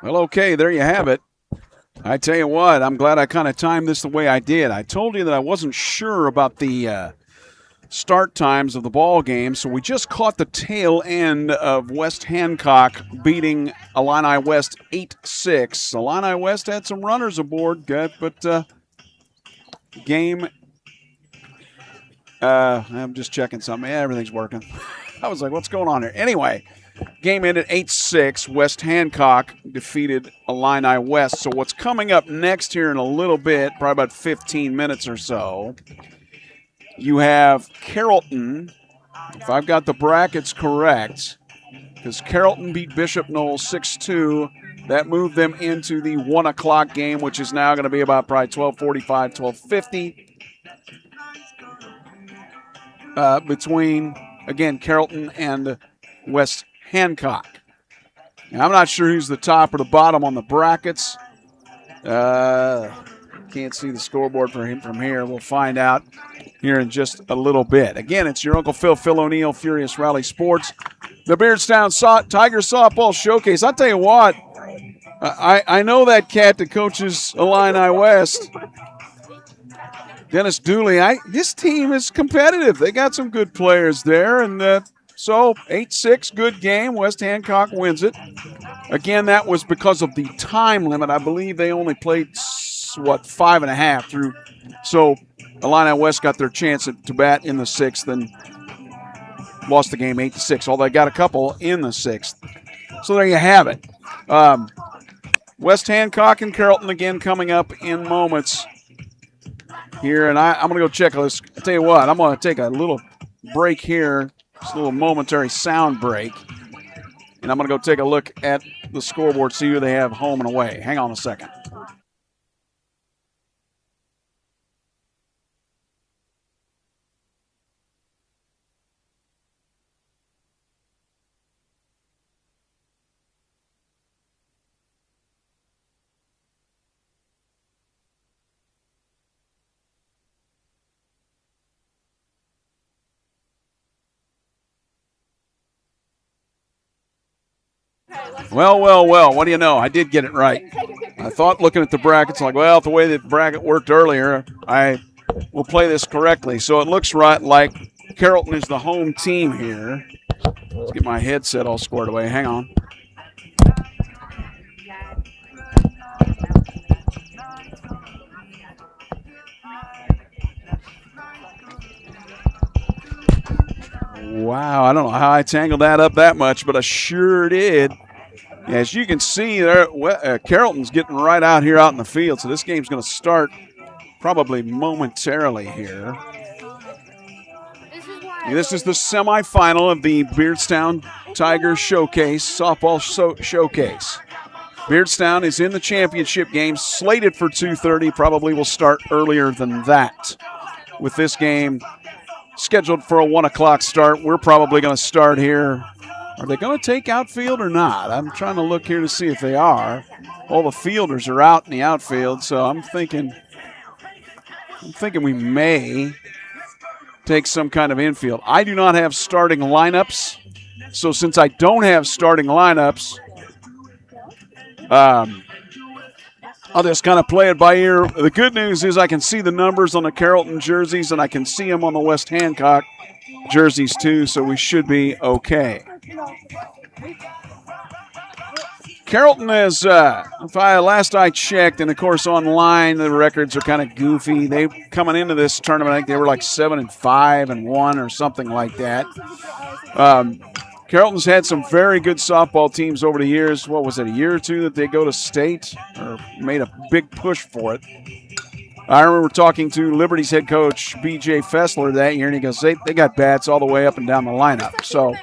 Well, okay, there you have it. I tell you what, I'm glad I kind of timed this the way I did. I told you that I wasn't sure about the start times of the ball game, so we just caught the tail end of West Hancock beating Illini West 8-6. Illini West had some runners aboard, but game. I'm just checking something. Yeah, everything's working. I was like, what's going on here? Anyway, game ended 8-6. West Hancock defeated Illini West. So what's coming up next here in a little bit, probably about 15 minutes or so, you have Carrollton, if I've got the brackets correct, because Carrollton beat Bishop Knoll 6-2. That moved them into the 1 o'clock game, which is now going to be about probably 12:45, 12:50. Between, again, Carrollton and West Hancock. Now, I'm not sure who's the top or the bottom on the brackets. Can't see the scoreboard for him from here. We'll find out here in just a little bit. Again, it's your Uncle Phil O'Neill, Furious Rally Sports, the Beardstown Tiger Softball Showcase. I'll tell you what, I know that cat that coaches Illini West, Dennis Dooley. This team is competitive. They got some good players there, and so 8-6, good game. West Hancock wins it. Again, that was because of the time limit. I believe they only played, 5.5 through. So Illini West got their chance to bat in the 6th and lost the game 8-6. Although they got a couple in the 6th. So there you have it. West Hancock and Carrollton again coming up in moments here, and I'm going to go check this. I'll tell you what, I'm going to take a little break here, just a little momentary sound break, and I'm going to go take a look at the scoreboard, see who they have home and away. Hang on a second. Well, what do you know? I did get it right. I thought looking at the brackets, like, well, the way the bracket worked earlier, I will play this correctly. So it looks right like Carrollton is the home team here. Let's get my headset all squared away. Hang on. Wow, I don't know how I tangled that up that much, but I sure did. As you can see, there, Carrollton's getting right out here out in the field, so this game's going to start probably momentarily here. This is the semifinal of the Beardstown Tiger Showcase, softball showcase. Beardstown is in the championship game, slated for 2:30, probably will start earlier than that. With this game scheduled for a 1 o'clock start, we're probably going to start here. Are they going to take outfield or not? I'm trying to look here to see if they are. All the fielders are out in the outfield, so I'm thinking we may take some kind of infield. I do not have starting lineups, so since I don't have starting lineups, I'll just kind of play it by ear. The good news is I can see the numbers on the Carrollton jerseys, and I can see them on the West Hancock jerseys too, so we should be okay. Carrollton is, last I checked, and of course online the records are kind of goofy. They coming into this tournament, I think they were like 7-5 and 1 or something like that. Carrollton's had some very good softball teams over the years. What was it, a year or two that they go to state or made a big push for it? I remember talking to Liberty's head coach, B.J. Fessler, that year, and he goes, they got bats all the way up and down the lineup. So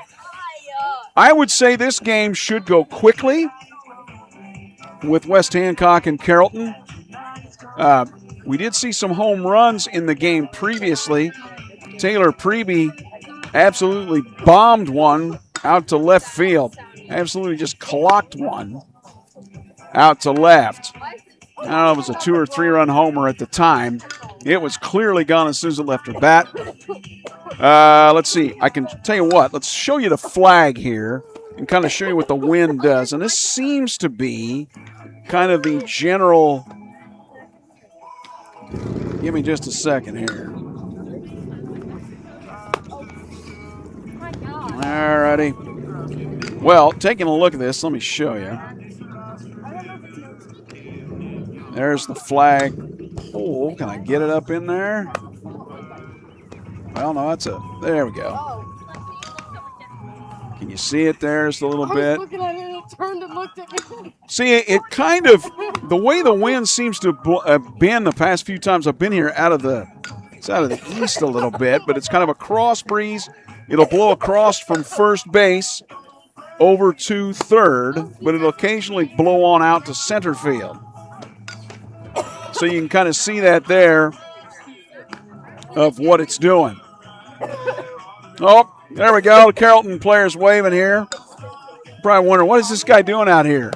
I would say this game should go quickly with West Hancock and Carrollton. We did see some home runs in the game previously. Taylor Preby absolutely bombed one out to left field. Absolutely just clocked one out to left. I don't know if it was a 2 or 3 run homer at the time. It was clearly gone as soon as it left her bat. Let's see. I can tell you what. Let's show you the flag here and kind of show you what the wind does. And this seems to be kind of the general. Give me just a second here. All righty. Well, taking a look at this, let me show you. There's the flag pole. Can I get it up in there? Well, no, there we go. Can you see it there just a little bit? I was looking at it and it turned and looked at me. See, it kind of, the way the wind seems to have been the past few times I've been here, it's out of the east a little bit, but it's kind of a cross breeze. It'll blow across from first base over to third, but it'll occasionally blow on out to center field. So you can kind of see that there of what it's doing. Oh, there we go. The Carrollton players waving here. Probably wondering, what is this guy doing out here?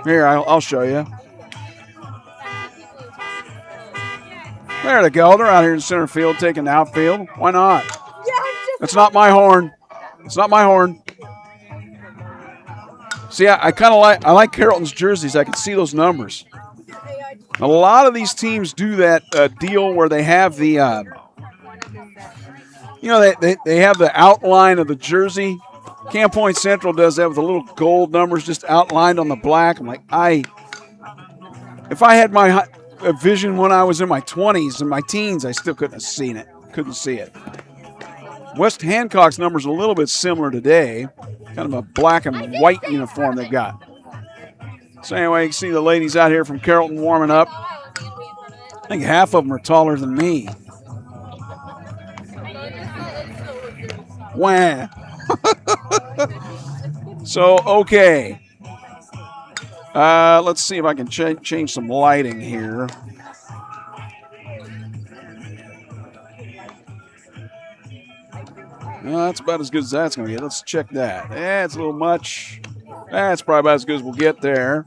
Here, I'll show you. There they go. They're out here in center field taking the outfield. Why not? That's not my horn. It's not my horn. See, I kind of like Carrollton's jerseys. I can see those numbers. A lot of these teams do that deal where they have the, they have the outline of the jersey. Camp Point Central does that with the little gold numbers just outlined on the black. I'm like, if I had my vision when I was in my 20s and my teens, I still couldn't have seen it. Couldn't see it. West Hancock's numbers are a little bit similar today. Kind of a black and white uniform they've got. So anyway, you can see the ladies out here from Carrollton warming up. I think half of them are taller than me. Wah. So, okay. Let's see if I can change some lighting here. That's about as good as that's going to get. Let's check that. It's a little much. That's probably about as good as we'll get there.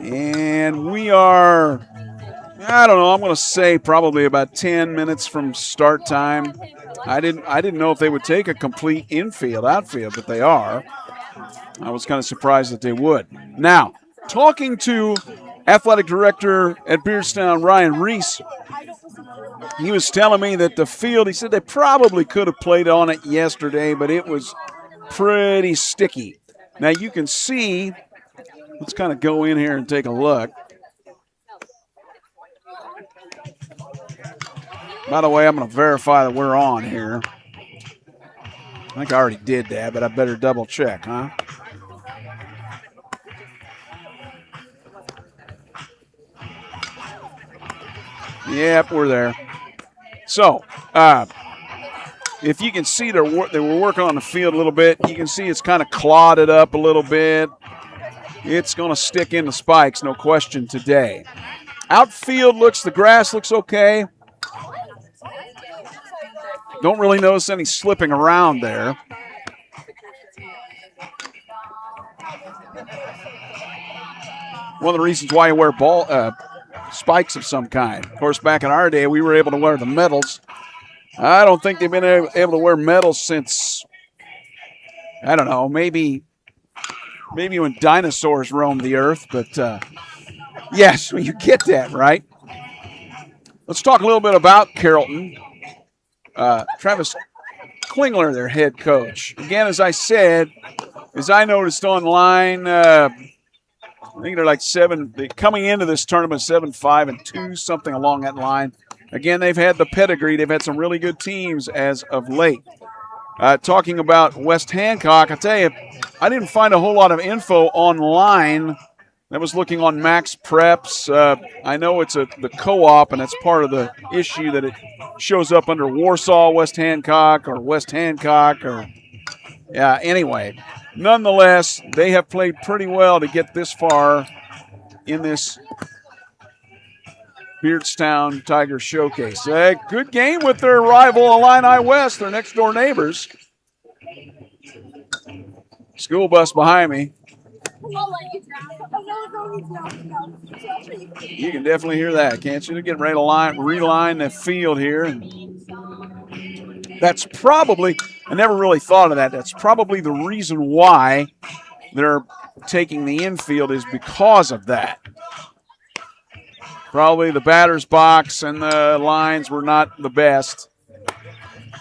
And we are, I don't know, I'm going to say probably about 10 minutes from start time. I didn't know if they would take a complete infield, outfield, but they are. I was kind of surprised that they would. Now, talking to athletic director at Beardstown, Ryan Reese, he was telling me that the field, he said they probably could have played on it yesterday, but it was pretty sticky. Now you can see, let's kind of go in here and take a look. By the way, I'm going to verify that we're on here. I think I already did that, but I better double check, huh? Yep, we're there. So, if you can see they were working on the field a little bit. You can see it's kind of clotted up a little bit. It's going to stick in the spikes, no question, today. Outfield the grass looks okay. Don't really notice any slipping around there. One of the reasons why you wear spikes of some kind. Of course, back in our day, we were able to wear the metals. I don't think they've been able to wear metals since, I don't know, maybe when dinosaurs roamed the earth. But, yes, you get that, right? Let's talk a little bit about Carrollton. Travis Klingler, their head coach. Again, as I said, as I noticed online, I think they're like coming into this tournament 7-5-2, something along that line. Again, they've had the pedigree. They've had some really good teams as of late. Talking about West Hancock, I tell you, I didn't find a whole lot of info online. I was looking on Max Preps. I know it's the co-op, and that's part of the issue that it shows up under Warsaw, West Hancock, or West Hancock, or anyway. Nonetheless, they have played pretty well to get this far in this Beardstown Tiger Showcase. A good game with their rival Illini West, their next-door neighbors. School bus behind me. You can definitely hear that, can't you? They're getting ready to reline the field here. And that's probably, I never really thought of that. That's probably the reason why they're taking the infield is because of that. Probably the batter's box and the lines were not the best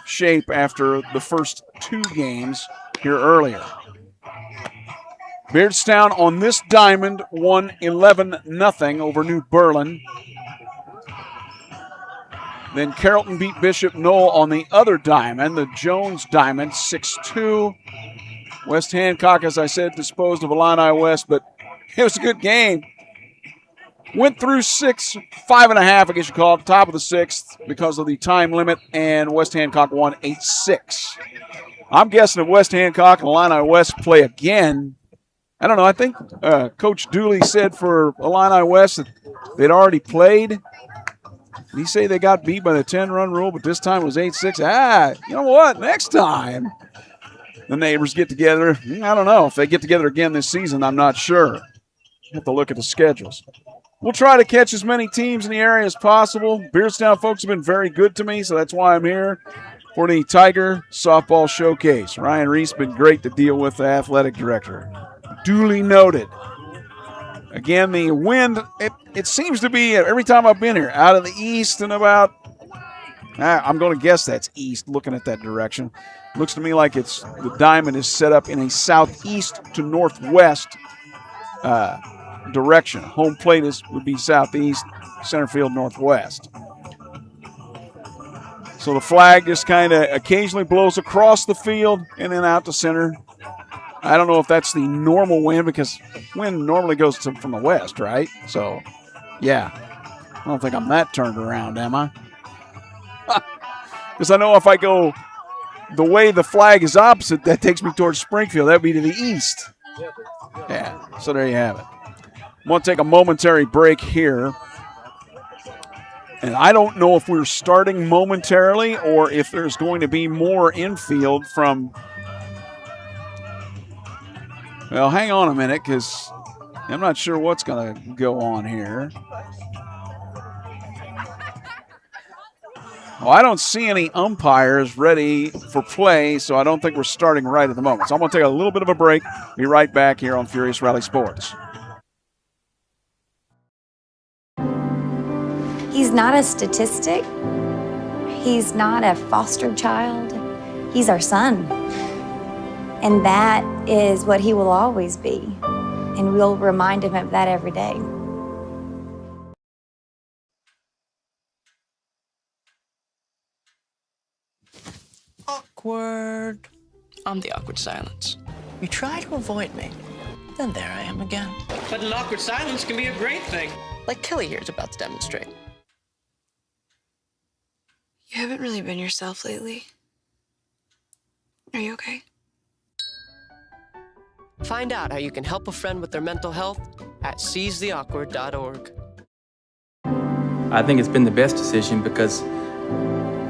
shape after the first 2 games here earlier. Beardstown on this diamond won 11-0 over New Berlin. Then Carrollton beat Bishop Knoll on the other diamond, the Jones diamond, 6-2. West Hancock, as I said, disposed of Illini West, but it was a good game. Went through 5.5, I guess you call it, top of the 6th because of the time limit, and West Hancock won 8-6. I'm guessing if West Hancock and Illini West play again, I don't know, I think Coach Dooley said for Illini West that they'd already played. Did he say they got beat by the 10-run rule, but this time it was 8-6? You know what? Next time the neighbors get together, I don't know. If they get together again this season, I'm not sure. Have to look at the schedules. We'll try to catch as many teams in the area as possible. Beardstown folks have been very good to me, so that's why I'm here for the Tiger Softball Showcase. Ryan Reese has been great to deal with, the athletic director. Duly noted. Again, the wind, it seems to be, every time I've been here, out of the east and about, I'm going to guess that's east, looking at that direction. Looks to me like the diamond is set up in a southeast to northwest direction. Home plate would be southeast, center field northwest. So the flag just kind of occasionally blows across the field and then out to center. I don't know if that's the normal wind because wind normally goes from the west, right? So, yeah. I don't think I'm that turned around, am I? Because I know if I go the way the flag is opposite, that takes me towards Springfield. That would be to the east. Yeah, so there you have it. I'm going to take a momentary break here. And I don't know if we're starting momentarily or if there's going to be more infield from. Well, hang on a minute because I'm not sure what's going to go on here. Well, I don't see any umpires ready for play, so I don't think we're starting right at the moment. So I'm going to take a little bit of a break. Be right back here on Furious Rally Sports. He's not a statistic. He's not a foster child. He's our son. And that is what he will always be. And we'll remind him of that every day. Awkward. I'm the awkward silence. You try to avoid me, then there I am again. But an awkward silence can be a great thing. Like Kelly here is about to demonstrate. You haven't really been yourself lately. Are you okay? Find out how you can help a friend with their mental health at seizetheawkward.org. I think it's been the best decision because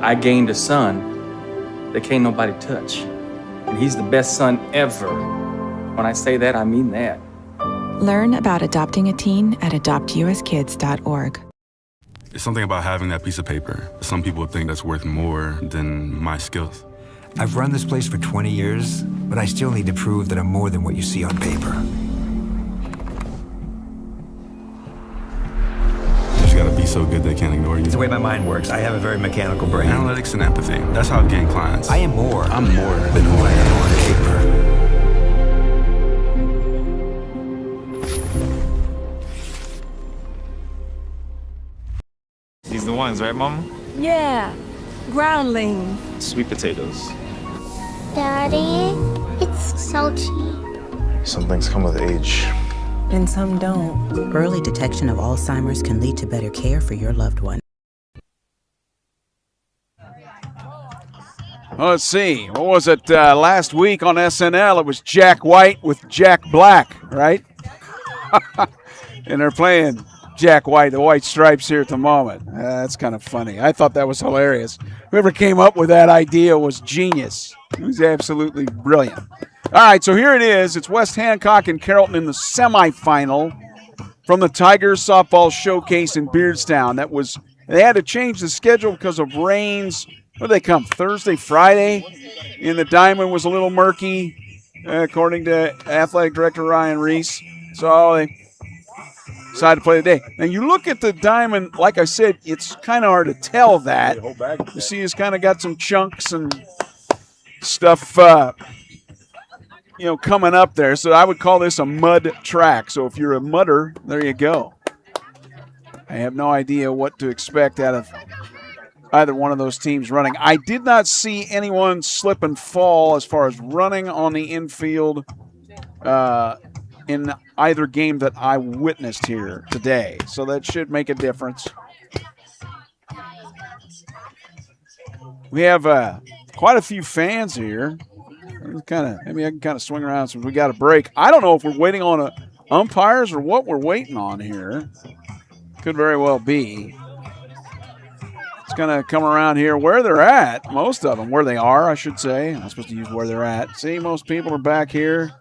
I gained a son that can't nobody touch. And he's the best son ever. When I say that, I mean that. Learn about adopting a teen at adoptuskids.org. It's something about having that piece of paper. Some people think that's worth more than my skills. I've run this place for 20 years, but I still need to prove that I'm more than what you see on paper. You just gotta be so good they can't ignore you. It's the way my mind works. I have a very mechanical brain. Analytics and empathy. That's how I've gained clients. I am more. I'm more than who I am on paper. These the ones, right, Mama? Yeah, groundling. Sweet potatoes. Daddy, it's so cheap. Some things come with age. And some don't. Early detection of Alzheimer's can lead to better care for your loved one. Well, let's see. What was it last week on SNL? It was Jack White with Jack Black, right? And they're playing Jack White, the White Stripes here at the moment. That's kind of funny. I thought that was hilarious. Whoever came up with that idea was genius. It was absolutely brilliant. All right, so here it is. It's West Hancock and Carrollton in the semifinal from the Tigers Softball Showcase in Beardstown. They had to change the schedule because of rains. When did they come? Thursday, Friday? And the diamond was a little murky, according to Athletic Director Ryan Reese. So they decided to play today. Now, you look at the diamond, like I said, it's kind of hard to tell that. You see it's kind of got some chunks and stuff coming up there. So I would call this a mud track. So if you're a mudder, there you go. I have no idea what to expect out of either one of those teams running. I did not see anyone slip and fall as far as running on the infield in either game that I witnessed here today. So that should make a difference. We have quite a few fans here. Maybe I can kind of swing around since we got a break. I don't know if we're waiting on umpires or what we're waiting on here. Could very well be. It's going to come around here where they're at, most of them, where they are, I should say. I'm supposed to use where they're at. See, most people are back here.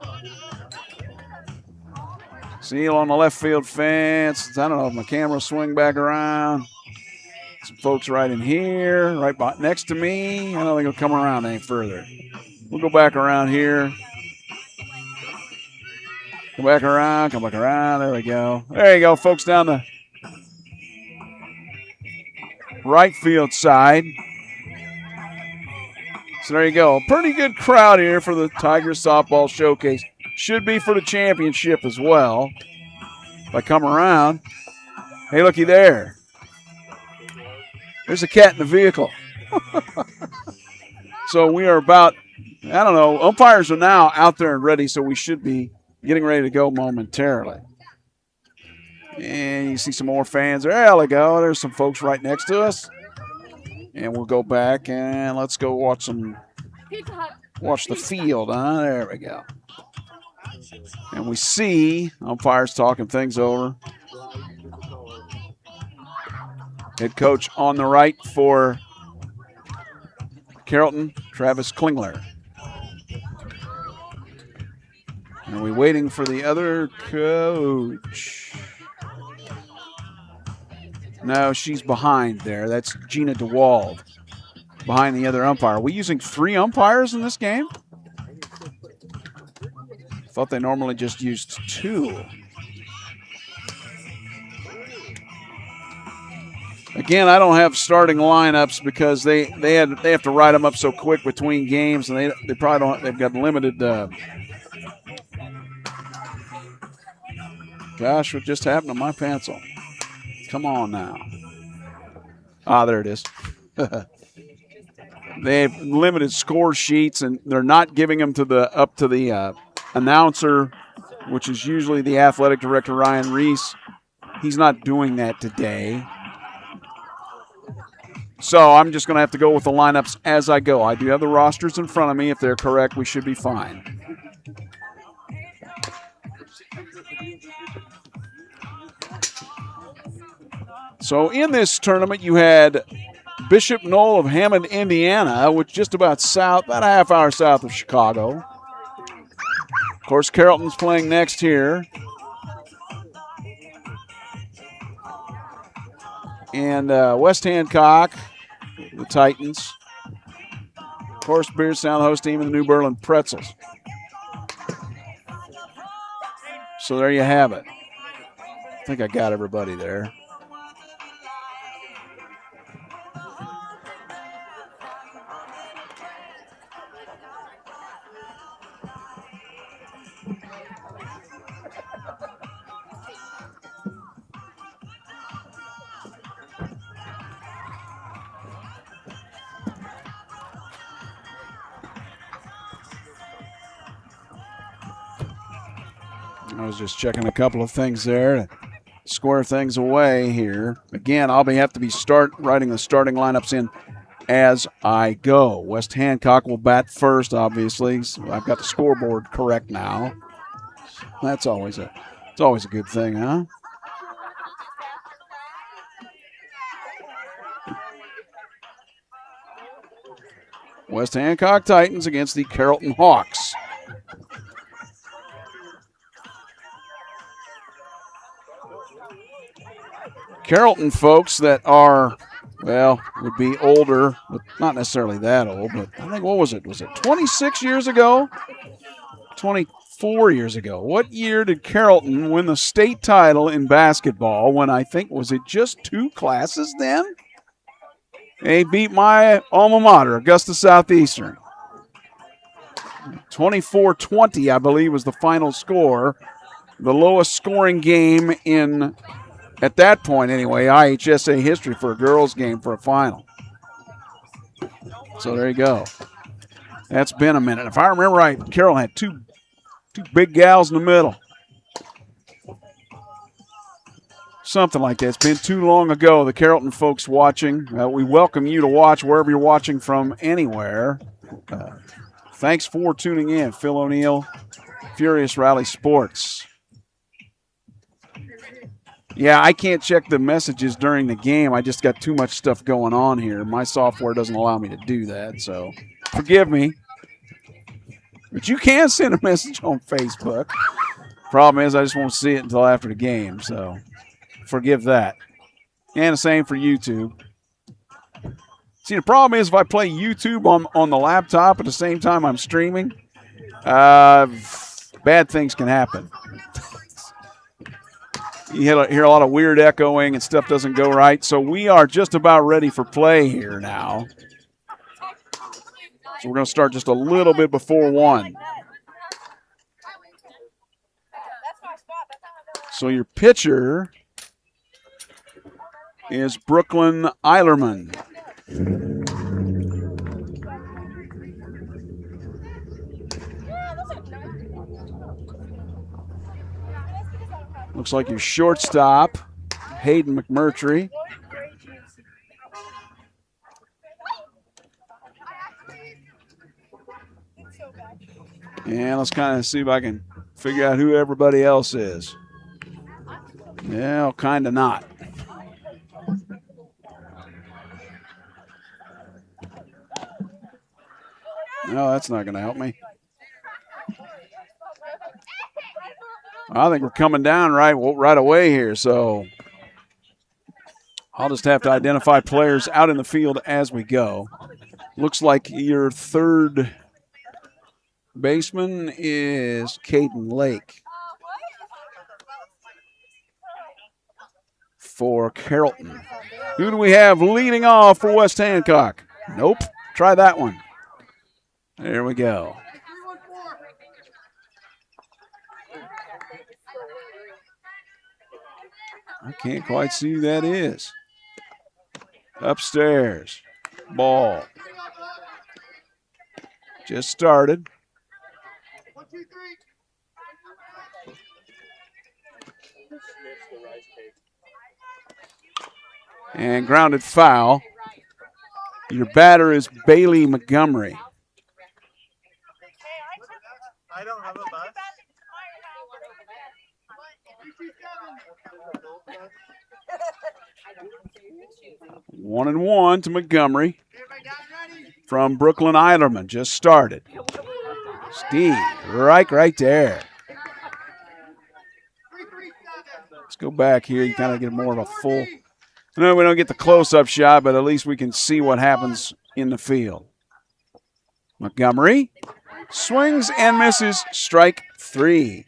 See, on the left field fence. I don't know if my camera will swing back around. Some folks right in here, right next to me. I don't think it'll come around any further. We'll go back around here. Come back around, come back around. There we go. There you go, folks, down the right field side. So there you go. A pretty good crowd here for the Tigers Softball Showcase. Should be for the championship as well. If I come around. Hey, looky there. There's a cat in the vehicle. So we are about, I don't know, umpires are now out there and ready, so we should be getting ready to go momentarily. And you see some more fans. There we go. There's some folks right next to us. And we'll go back and let's go watch the field. There we go. And we see umpires talking things over. Head coach on the right for Carrollton, Travis Klingler. And are we waiting for the other coach? No, she's behind there. That's Gina DeWald behind the other umpire. Are we using 3 umpires in this game? Thought they normally just used 2. Again, I don't have starting lineups because they have to write them up so quick between games, and they probably don't. They've got limited. Gosh, what just happened to my pencil? Come on now. There it is. They have limited score sheets, and they're not giving them up to the announcer, which is usually the athletic director, Ryan Reese. He's not doing that today. So I'm just going to have to go with the lineups as I go. I do have the rosters in front of me. If they're correct, we should be fine. So in this tournament, you had Bishop Knoll of Hammond, Indiana, which is just about a half hour south of Chicago. Of course, Carrollton's playing next here. And West Hancock, the Titans. Of course, Beardstown, the host team, and the New Berlin Pretzels. So there you have it. I think I got everybody there. I was just checking a couple of things there to square things away here. Again, I'll have to be writing the starting lineups in as I go. West Hancock will bat first, obviously. So I've got the scoreboard correct now. It's always a good thing, huh? West Hancock Titans against the Carrollton Hawks. Carrollton folks that are, well, would be older, but not necessarily that old, but I think, what was it? Was it 26 years ago? 24 years ago. What year did Carrollton win the state title in basketball when I think, was it just 2 classes then? They beat my alma mater, Augusta Southeastern. 24-20, I believe, was the final score. The lowest scoring game in, at that point anyway, IHSA history for a girls' game for a final. So there you go. That's been a minute. If I remember right, Carroll had two big gals in the middle. Something like that. It's been too long ago. The Carrollton folks watching, we welcome you to watch wherever you're watching from, anywhere. Thanks for tuning in. Phil O'Neill, Furious Rally Sports. Yeah, I can't check the messages during the game. I just got too much stuff going on here. My software doesn't allow me to do that, so forgive me. But you can send a message on Facebook. Problem is, I just won't see it until after the game, so forgive that. And the same for YouTube. See, the problem is if I play YouTube on the laptop at the same time I'm streaming, bad things can happen. You hear a lot of weird echoing and stuff doesn't go right. So we are just about ready for play here now. So we're going to start just a little bit before 1. So your pitcher is Brooklyn Eilerman. Looks like your shortstop, Hayden McMurtry. And let's kind of see if I can figure out who everybody else is. Yeah, kind of not. No, that's not going to help me. I think we're coming down right away here, so I'll just have to identify players out in the field as we go. Looks like your third baseman is Caden Lake for Carrollton. Who do we have leading off for West Hancock? Nope. Try that one. There we go. I can't quite see who that is. Upstairs. Ball. Just started. And grounded foul. Your batter is Bailey Montgomery. I don't have a bus. 1-1 to Montgomery from Brooklyn Eilerman. Just started. Steve, right there. Let's go back here. You kind of get more of a full. No, we don't get the close-up shot, but at least we can see what happens in the field. Montgomery swings and misses. Strike 3.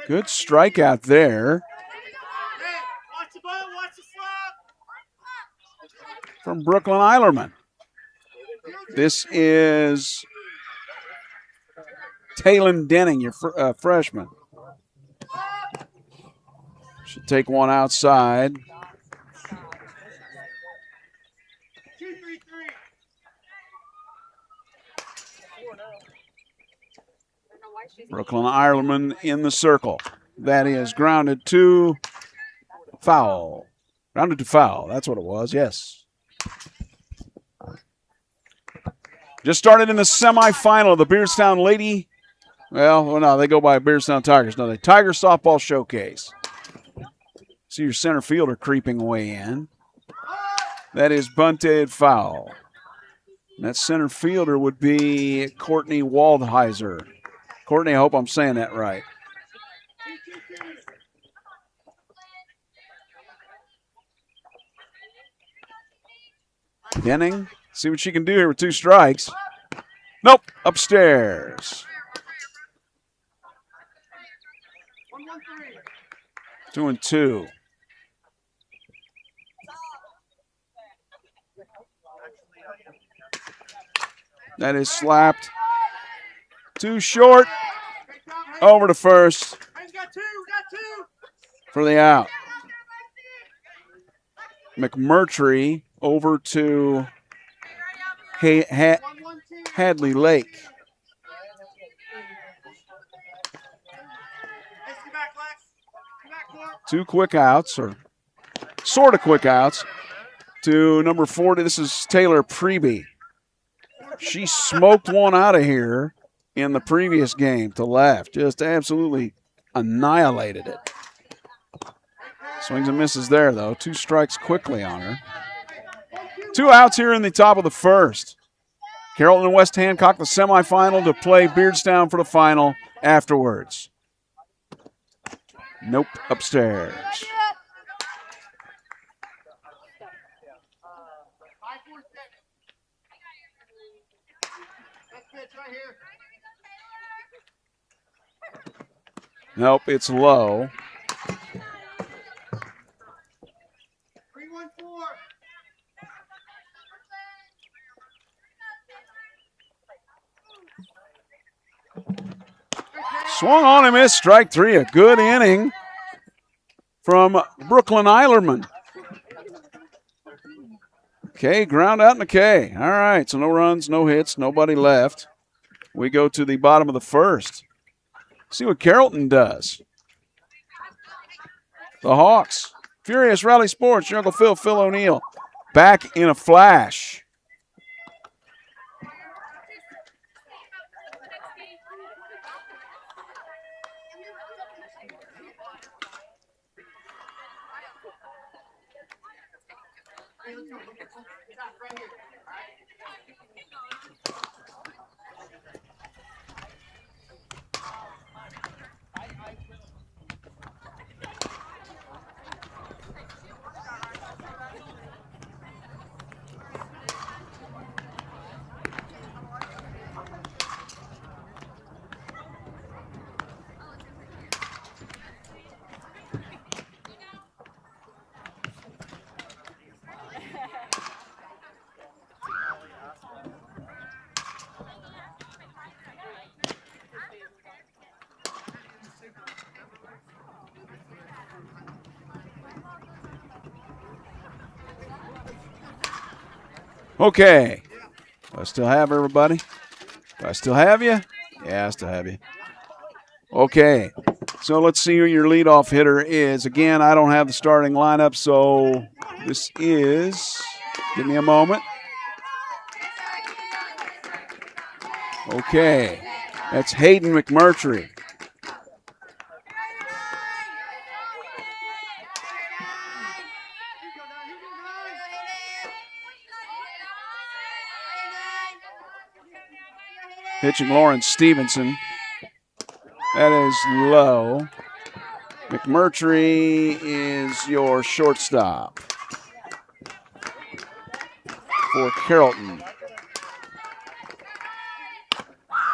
Good strikeout there from Brooklyn Eilerman. This is Taylon Denning, your freshman. Should take one outside. Brooklyn Eilerman in the circle. That is grounded to foul. Grounded to foul. That's what it was, yes. Just started in the semifinal of the Beardstown Lady. Well, no, they go by Beardstown Tigers. No, the Tiger Softball Showcase. See your center fielder creeping away in. That is bunted foul. And that center fielder would be Courtney Waldheiser. Courtney, I hope I'm saying that right. Denning, see what she can do here with 2 strikes. Nope, upstairs. 2-2. That is slapped. Too short. Over to first for the out. McMurtry over to Hadley Lake. Two quick outs, or sort of quick outs, to number 40. This is Taylor Preby. She smoked one out of here in the previous game to left. Just absolutely annihilated it. Swings and misses there, though. 2 strikes quickly on her. 2 outs here in the top of the first. Carrollton and West Hancock, the semifinal, to play Beardstown for the final afterwards. Nope, upstairs. Nope, it's low. Swung on and missed, strike 3. A good inning from Brooklyn Eilerman. Okay, ground out in the K. All right, so no runs, no hits, nobody left. We go to the bottom of the first. See what Carrollton does. The Hawks. Furious Rally Sports, your Uncle Phil O'Neill, back in a flash. Okay. Do I still have everybody? Do I still have you? Yeah, I still have you. Okay. So let's see who your leadoff hitter is. Again, I don't have the starting lineup, so this is, give me a moment. Okay. That's Hayden McMurtry. Pitching Lawrence Stevenson. That is low. McMurtry is your shortstop for Carrollton.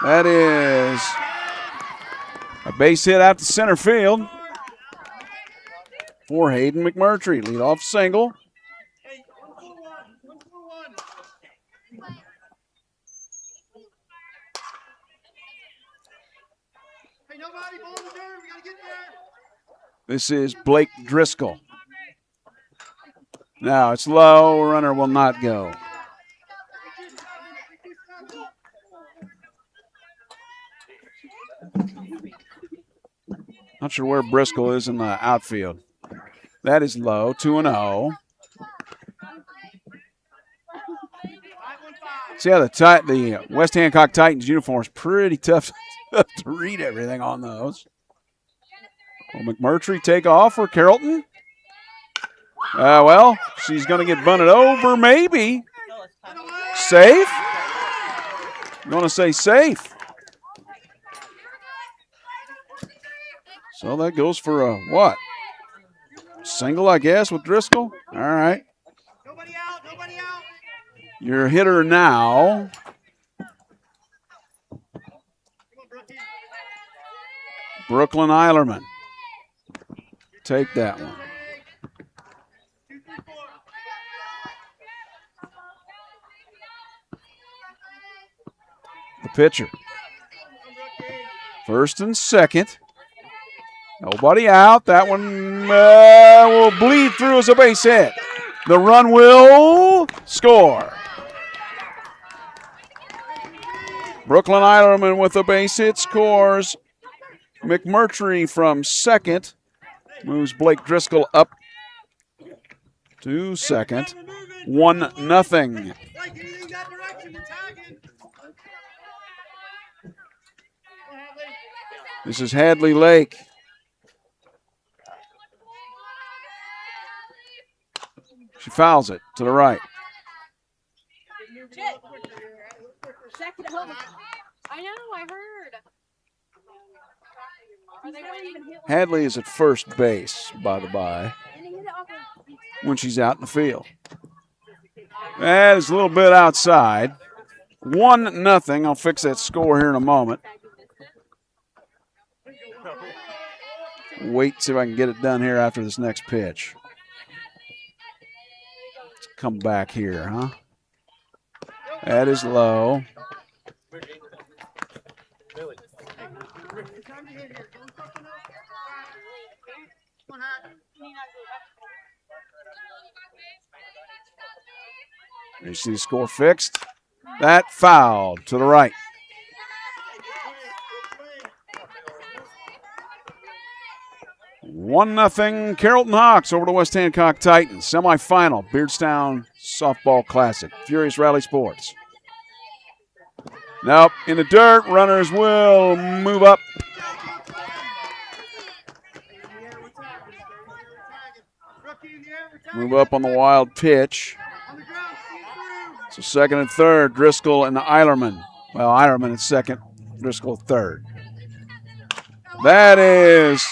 That is a base hit out to center field for Hayden McMurtry. Leadoff single. This is Blake Driscoll. Now it's low. Runner will not go. Not sure where Briscoe is in the outfield. That is low. 2-0. See how the West Hancock Titans uniform is pretty tough to read everything on those. Will McMurtry take off for Carrollton? Well, she's going to get bunted over, maybe. Safe? I'm going to say safe. So that goes for a what? Single, I guess, with Driscoll? All right. Your hitter now, Brooklyn Eilerman. Take that one. The pitcher. First and second. Nobody out. That one will bleed through as a base hit. The run will score. Brooklyn Eilerman with a base hit scores. McMurtry from second moves Blake Driscoll up to second. 1-0. This is Hadley Lake. She fouls it to the right. I know, I heard. Hadley is at first base, by the by, when she's out in the field. That is a little bit outside. 1-0. I'll fix that score here in a moment. Wait, see if I can get it done here after this next pitch. Let's come back here, huh? That is low. You see the score fixed. That fouled to the right. One nothing. Carrollton Hawks over to West Hancock Titans. Semifinal. Beardstown Softball Classic. Furious Rally Sports. Nope. In the dirt. Runners will move up. Move up on the wild pitch. So second and third, Driscoll and Eilerman. Well, Eilerman at second, Driscoll third. That is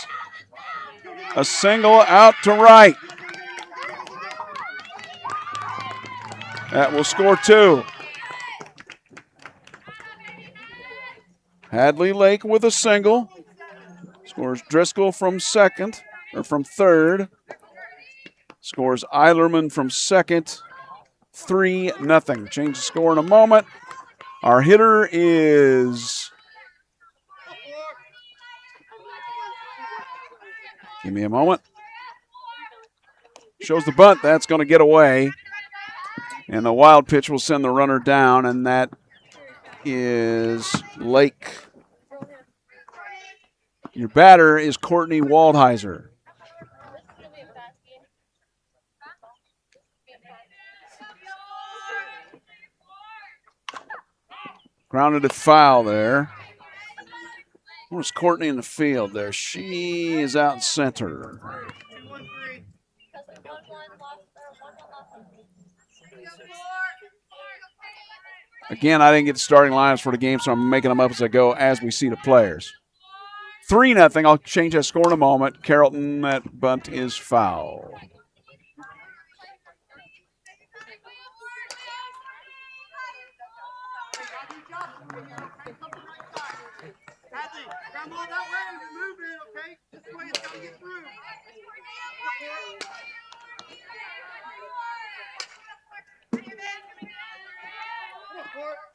a single out to right. That will score two. Hadley Lake with a single. Scores Driscoll from second, or from third. Scores Eilerman from second. 3-0. Change the score in a moment. Our hitter is... Give me a moment. Shows the bunt. That's going to get away. And the wild pitch will send the runner down, and that is Lake. Your batter is Courtney Waldheiser. Grounded to foul there. Where's Courtney in the field there? She is out in center. Again, I didn't get the starting lineups for the game, so I'm making them up as I go as we see the players. 3-0. I'll change that score in a moment. Carrollton, that bunt is foul.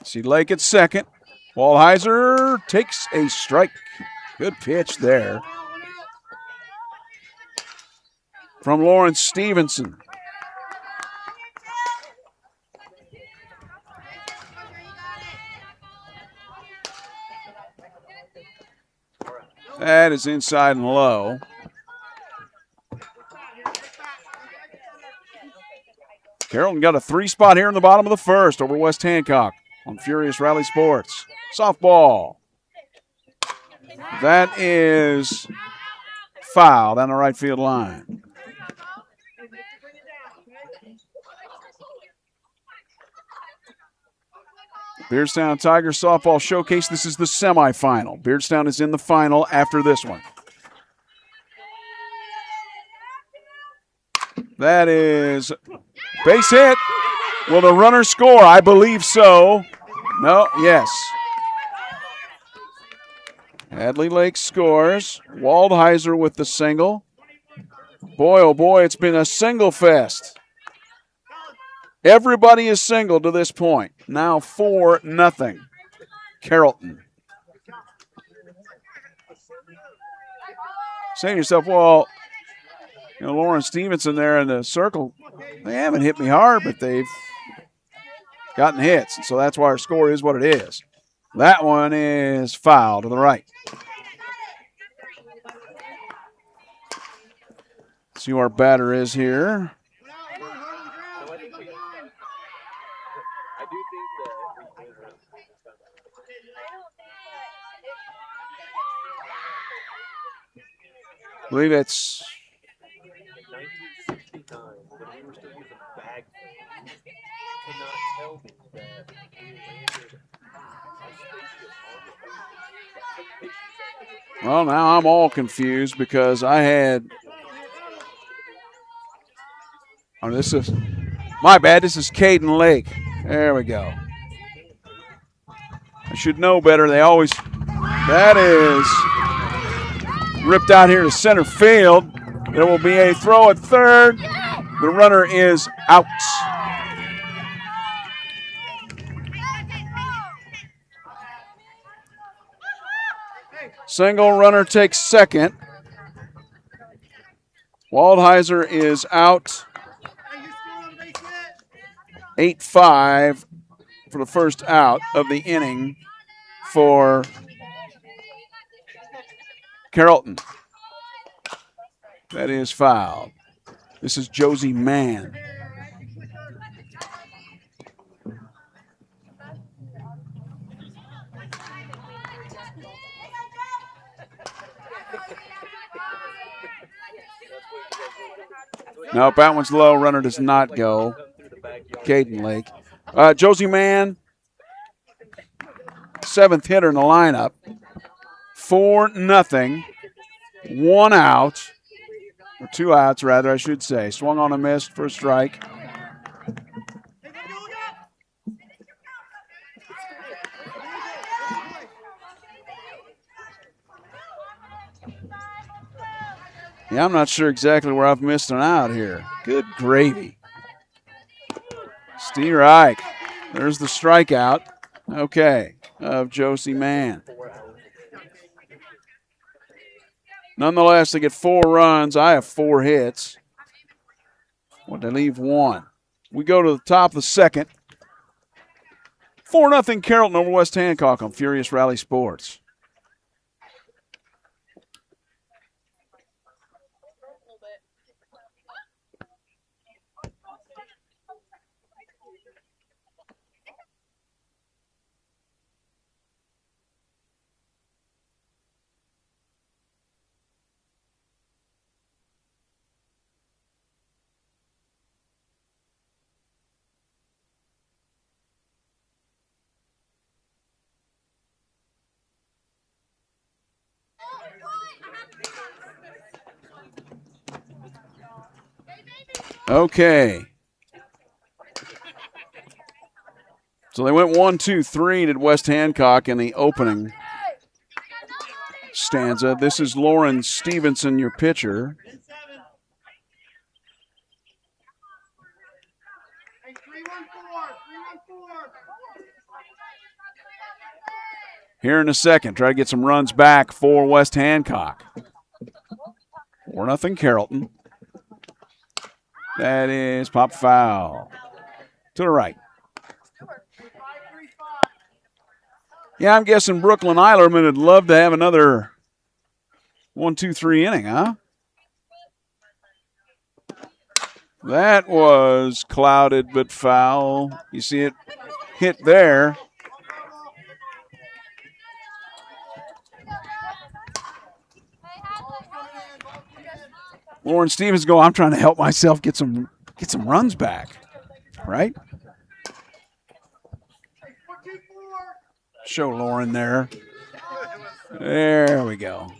See Lake at second. Waldheiser takes a strike. Good pitch there from Lawrence Stevenson. That is inside and low. Carrollton got a 3 spot here in the bottom of the first over West Hancock on Furious Rally Sports. Softball. That is foul down the right field line. Beardstown Tigers Softball Showcase. This is the semifinal. Beardstown is in the final after this one. That is base hit. Will the runner score? I believe so. No, yes. Hadley Lake scores. Waldheiser with the single. Boy, oh boy, it's been a single fest. Everybody is single to this point. Now 4-0. Carrollton. Saying to yourself, well, Lauren Stevenson there in the circle, they haven't hit me hard, but they've gotten hits. So that's why our score is what it is. That one is foul to the right. See who our batter is here. I believe it's well, now I'm all confused because I had this is my bad. This is Caden Lake. There we go. I should know better. That is ripped out here to center field. There will be a throw at third. The runner is out. Single, runner takes second. Waldheiser is out. 8-5 for the first out of the inning for Carrollton. That is foul. This is Josie Mann. Nope, that one's low. Runner does not go. Caden Lake. Josie Mann, 7th hitter in the lineup. 4-0. 1 out. Or 2 outs, rather, I should say. Swung on a miss for a strike. Yeah, I'm not sure exactly where I've missed an out here. Good gravy. Steve Reich. There's the strikeout. Okay, of Josie Mann. Nonetheless, they get 4 runs. I have 4 hits. Well, they leave 1. We go to the top of the second. 4-0 Carrollton over West Hancock on Furious Rally Sports. Okay. So they went 1-2-3 to West Hancock in the opening stanza. This is Lauren Stevenson, your pitcher. Here in a second, try to get some runs back for West Hancock. 4-0 Carrollton. That is pop foul. To the right. Yeah, I'm guessing Brooklyn Eilerman would love to have another 1-2-3 inning, huh? That was clouded but foul. You see it hit there. Lauren Stevens go, I'm trying to help myself get some runs back, right? Show Lauren there. There we go.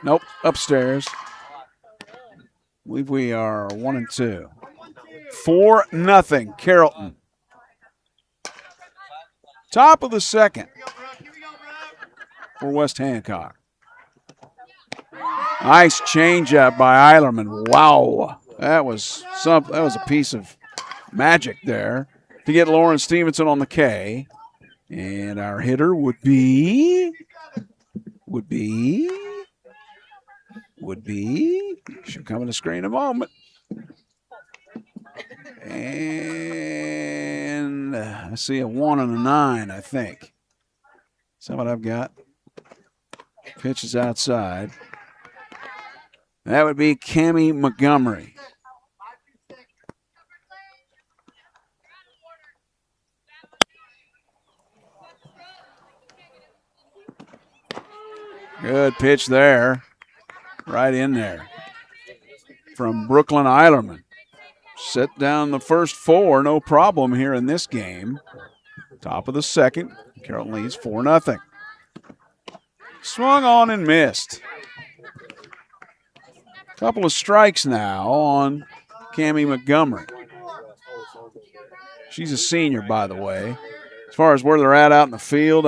Nope, upstairs. believe we are 1-2. 4-0 Carrollton. Top of the second for West Hancock. Nice changeup by Eilerman. Wow, that was a piece of magic there to get Lauren Stevenson on the K. And our hitter would be. Should come on the screen in a moment. And I see a 1 and a 9, I think. Is that what I've got? Pitch is outside. That would be Cammie Montgomery. Good pitch there. Right in there. From Brooklyn Eilerman. Set down the first 4, no problem here in this game. Top of the second. Carrollton leads 4-0. Swung on and missed. Couple of strikes now on Cammie Montgomery. She's a senior, by the way. As far as where they're at out in the field,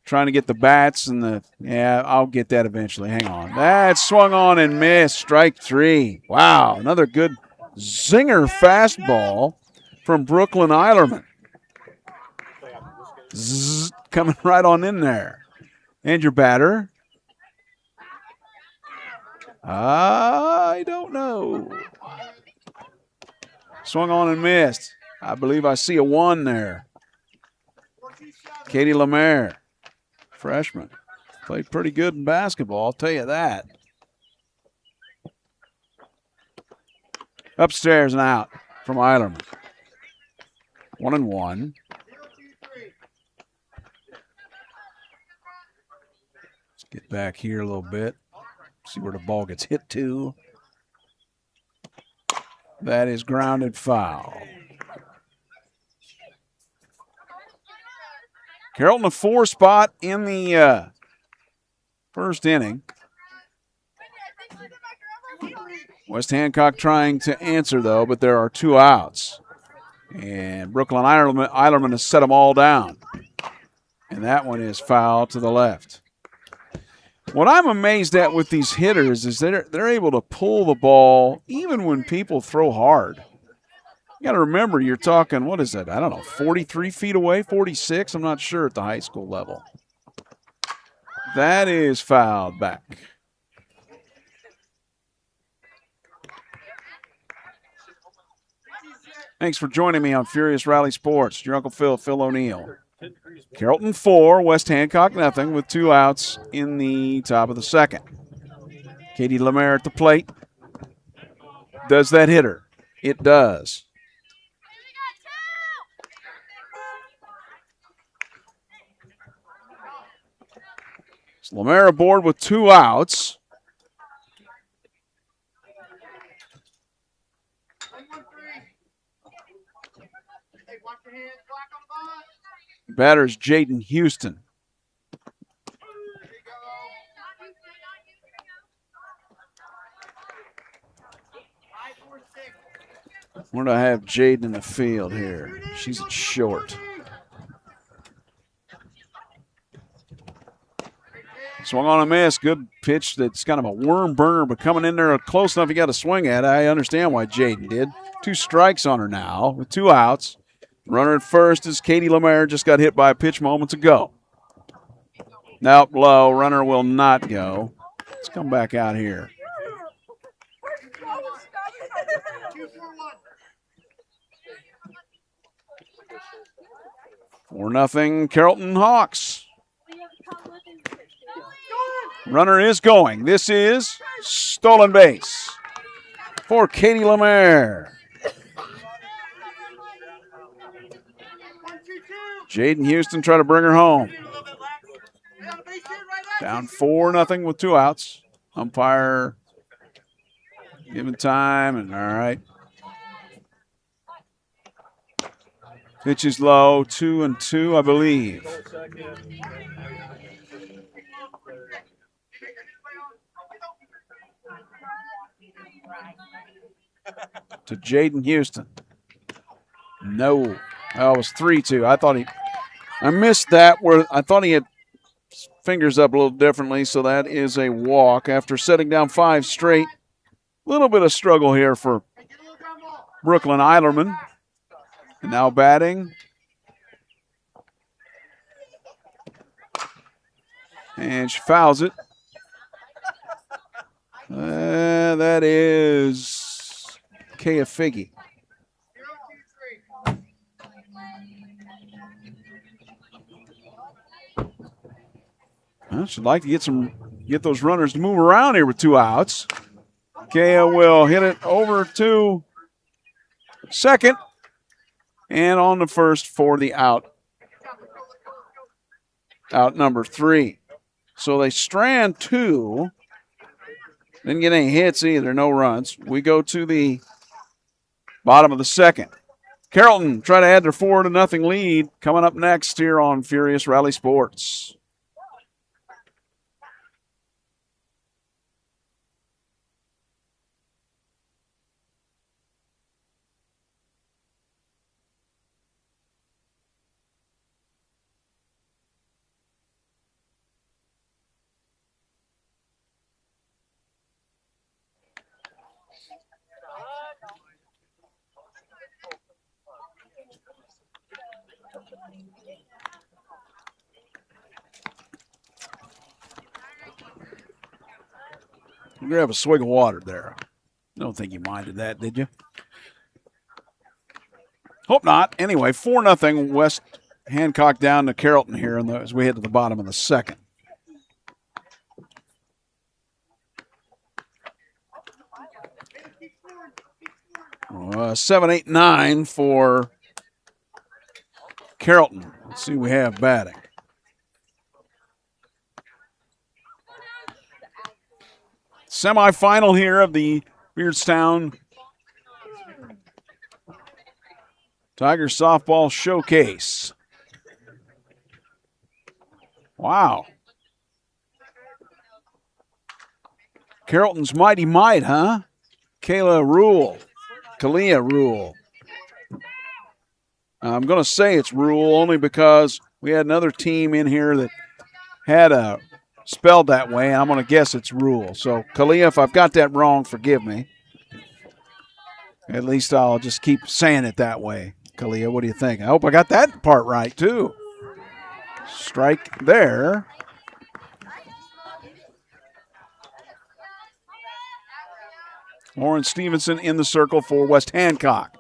trying to get the bats and I'll get that eventually. Hang on. That swung on and missed. Strike 3. Wow, another good zinger fastball from Brooklyn Eilerman. Zzz, coming right on in there. And your batter? I don't know. Swung on and missed. I believe I see a 1 there. Katie Lemaire, freshman. Played pretty good in basketball, I'll tell you that. Upstairs and out from Eilerman. 1-1. Let's get back here a little bit. See where the ball gets hit to. That is grounded foul. Carrollton a 4 spot in the first inning. West Hancock trying to answer, though, but there are 2 outs. And Brooklyn Eilerman has set them all down. And that one is foul to the left. What I'm amazed at with these hitters is they're able to pull the ball even when people throw hard. You got to remember, you're talking, what is that? I don't know, 43 feet away, 46? I'm not sure at the high school level. That is fouled back. Thanks for joining me on Furious Rally Sports. Your Uncle Phil O'Neill. Carrollton 4, West Hancock nothing with 2 outs in the top of the second. Katie Lemaire at the plate. Does that hit her? It does. So Lemaire aboard with 2 outs. Batter's Jaden Houston. Where do I have Jaden in the field here? She's at short. Swung on a miss. Good pitch that's kind of a worm burner, but coming in there close enough you got to swing at. I understand why Jaden did. 2 strikes on her now with 2 outs. Runner at first is Katie Lemaire, just got hit by a pitch moments ago. Nope, low. Runner will not go. Let's come back out here. For 4-0 Carrollton Hawks. Runner is going. This is stolen base for Katie Lemaire. Jaden Houston trying to bring her home. Down 4-0 with 2 outs. Umpire giving time, and all right. Pitch is low, 2-2, I believe. to Jaden Houston. No. Oh, it was 3-2. I missed that where I thought he had fingers up a little differently, so that is a walk after setting down 5 straight. A little bit of struggle here for Brooklyn Eilerman. And now batting. And she fouls it. That is Kaya Figgy. Well, she'd like to get those runners to move around here with 2 outs. Kaya will hit it over to second and on the first for the out. Out number 3. So they strand 2. Didn't get any hits either, no runs. We go to the bottom of the second. Carrollton try to add their 4-0 lead coming up next here on Furious Rally Sports. I'm going to have a swig of water there. I don't think you minded that, did you? Hope not. Anyway, 4-0 West Hancock down to Carrollton here as we head to the bottom of the second. Uh, 7-8-9 for Carrollton. Let's see who we have batting. Semifinal here of the Beardstown Tiger Softball Showcase. Wow. Carrollton's Mighty Might, huh? Kalia Rule. I'm going to say it's Rule only because we had another team in here that had a spelled that way, and I'm going to guess it's Rule. So, Kalia, if I've got that wrong, forgive me. At least I'll just keep saying it that way. Kalia, what do you think? I hope I got that part right, too. Strike there. Lauren Stevenson in the circle for West Hancock.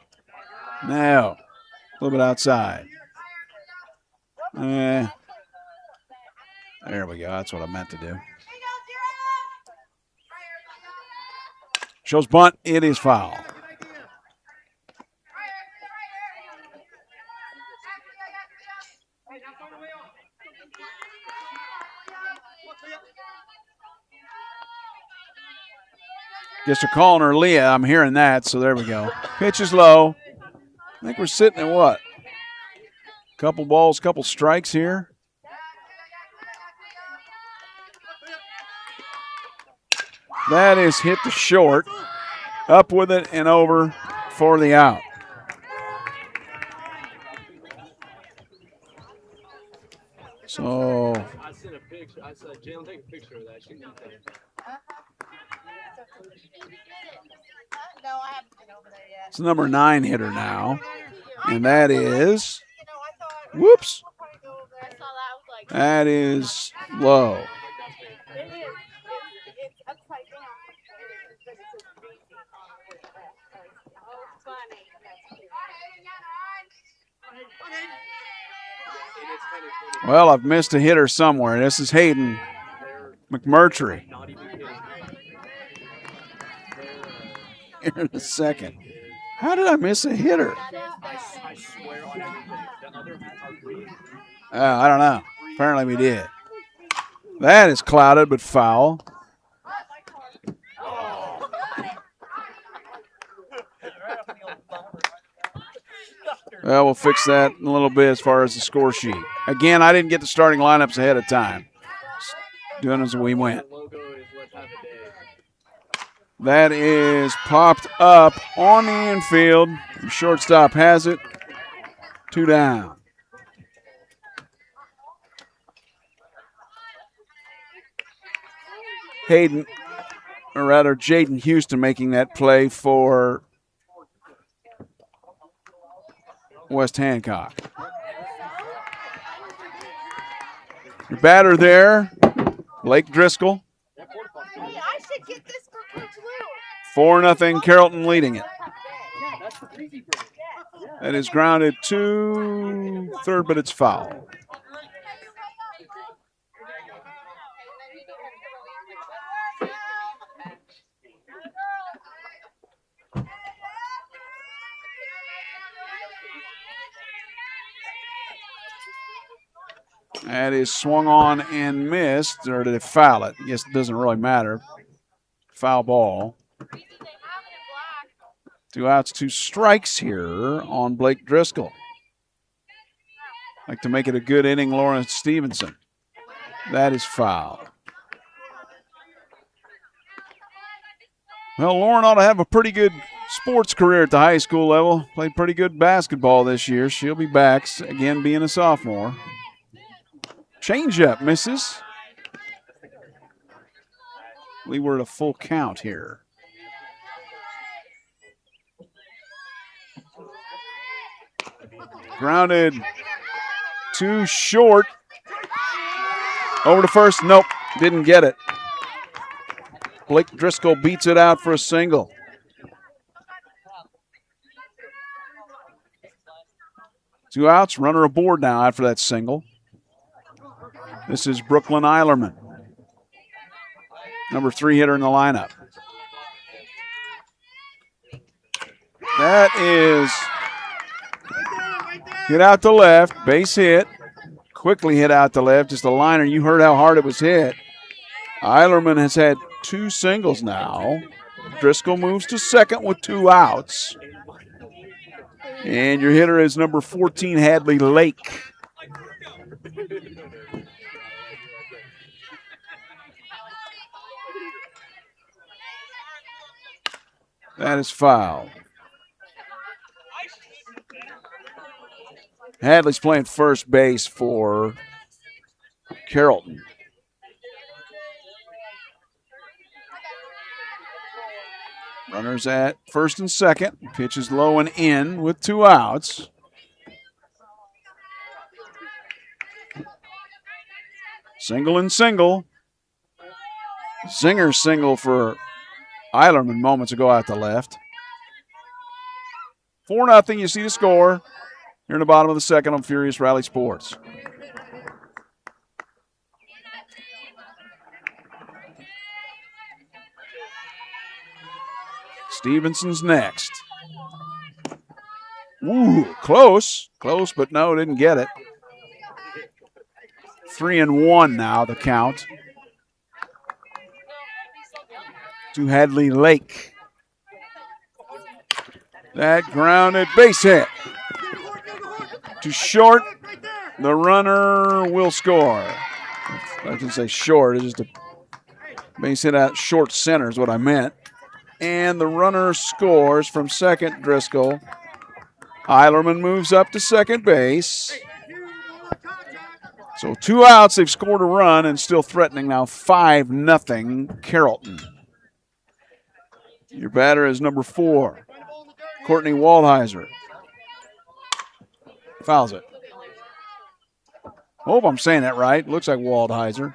Now, a little bit outside. There we go. That's what I meant to do. Shows bunt. It is foul. Guess they're calling her Leah. I'm hearing that, so there we go. Pitch is low. I think we're sitting at what? Couple balls, couple strikes here. That is hit to short. Up with it and over for the out. So I sent a picture. I said, Jalen, take a picture of that. it's the number 9 hitter now. And that is, whoops. That is low. Well, I've missed a hitter somewhere. This is Hayden McMurtry. Here in a second. How did I miss a hitter? I don't know. Apparently we did. That is clouded but foul. Well, we'll fix that in a little bit as far as the score sheet. Again, I didn't get the starting lineups ahead of time. Just doing as we went. That is popped up on the infield. The shortstop has it. 2 down. Jaden Houston making that play for West Hancock. Your batter there, Blake Driscoll. 4-0, Carrollton leading it. That is grounded to third, but it's foul. That is swung on and missed, or did it foul it? I guess it doesn't really matter. Foul ball. 2 outs, 2 strikes here on Blake Driscoll. Like to make it a good inning, Lawrence Stevenson. That is foul. Well, Lauren ought to have a pretty good sports career at the high school level. Played pretty good basketball this year. She'll be back, again being a sophomore. Changeup misses. We were at a full count here. Grounded too short. Over to first. Nope, didn't get it. Blake Driscoll beats it out for a single. Two outs, runner aboard now after that single. This is Brooklyn Eilerman, number 3 hitter in the lineup. That is hit out to left, base hit. Quickly hit out to left, just a liner. You heard how hard it was hit. Eilerman has had 2 singles now. Driscoll moves to second with 2 outs. And your hitter is number 14, Hadley Lake. That is foul. Hadley's playing first base for Carrollton. Runners at first and second. Pitch is low and in with 2 outs. Single and single. Singer single for Eilerman moments ago out the left. 4-0, you see the score. Here in the bottom of the second on Furious Rally Sports. Stevenson's next. Ooh, close. Close, but no, didn't get it. 3-1 now, the count. To Hadley Lake. That grounded base hit. To short, the runner will score. I didn't say short, it's just a base hit out short center is what I meant. And the runner scores from second, Driscoll. Eilerman moves up to second base. So 2 outs, they've scored a run and still threatening now 5-0 Carrollton. Your batter is number 4, Courtney Waldheiser. Fouls it. Hope I'm saying that right. Looks like Waldheiser.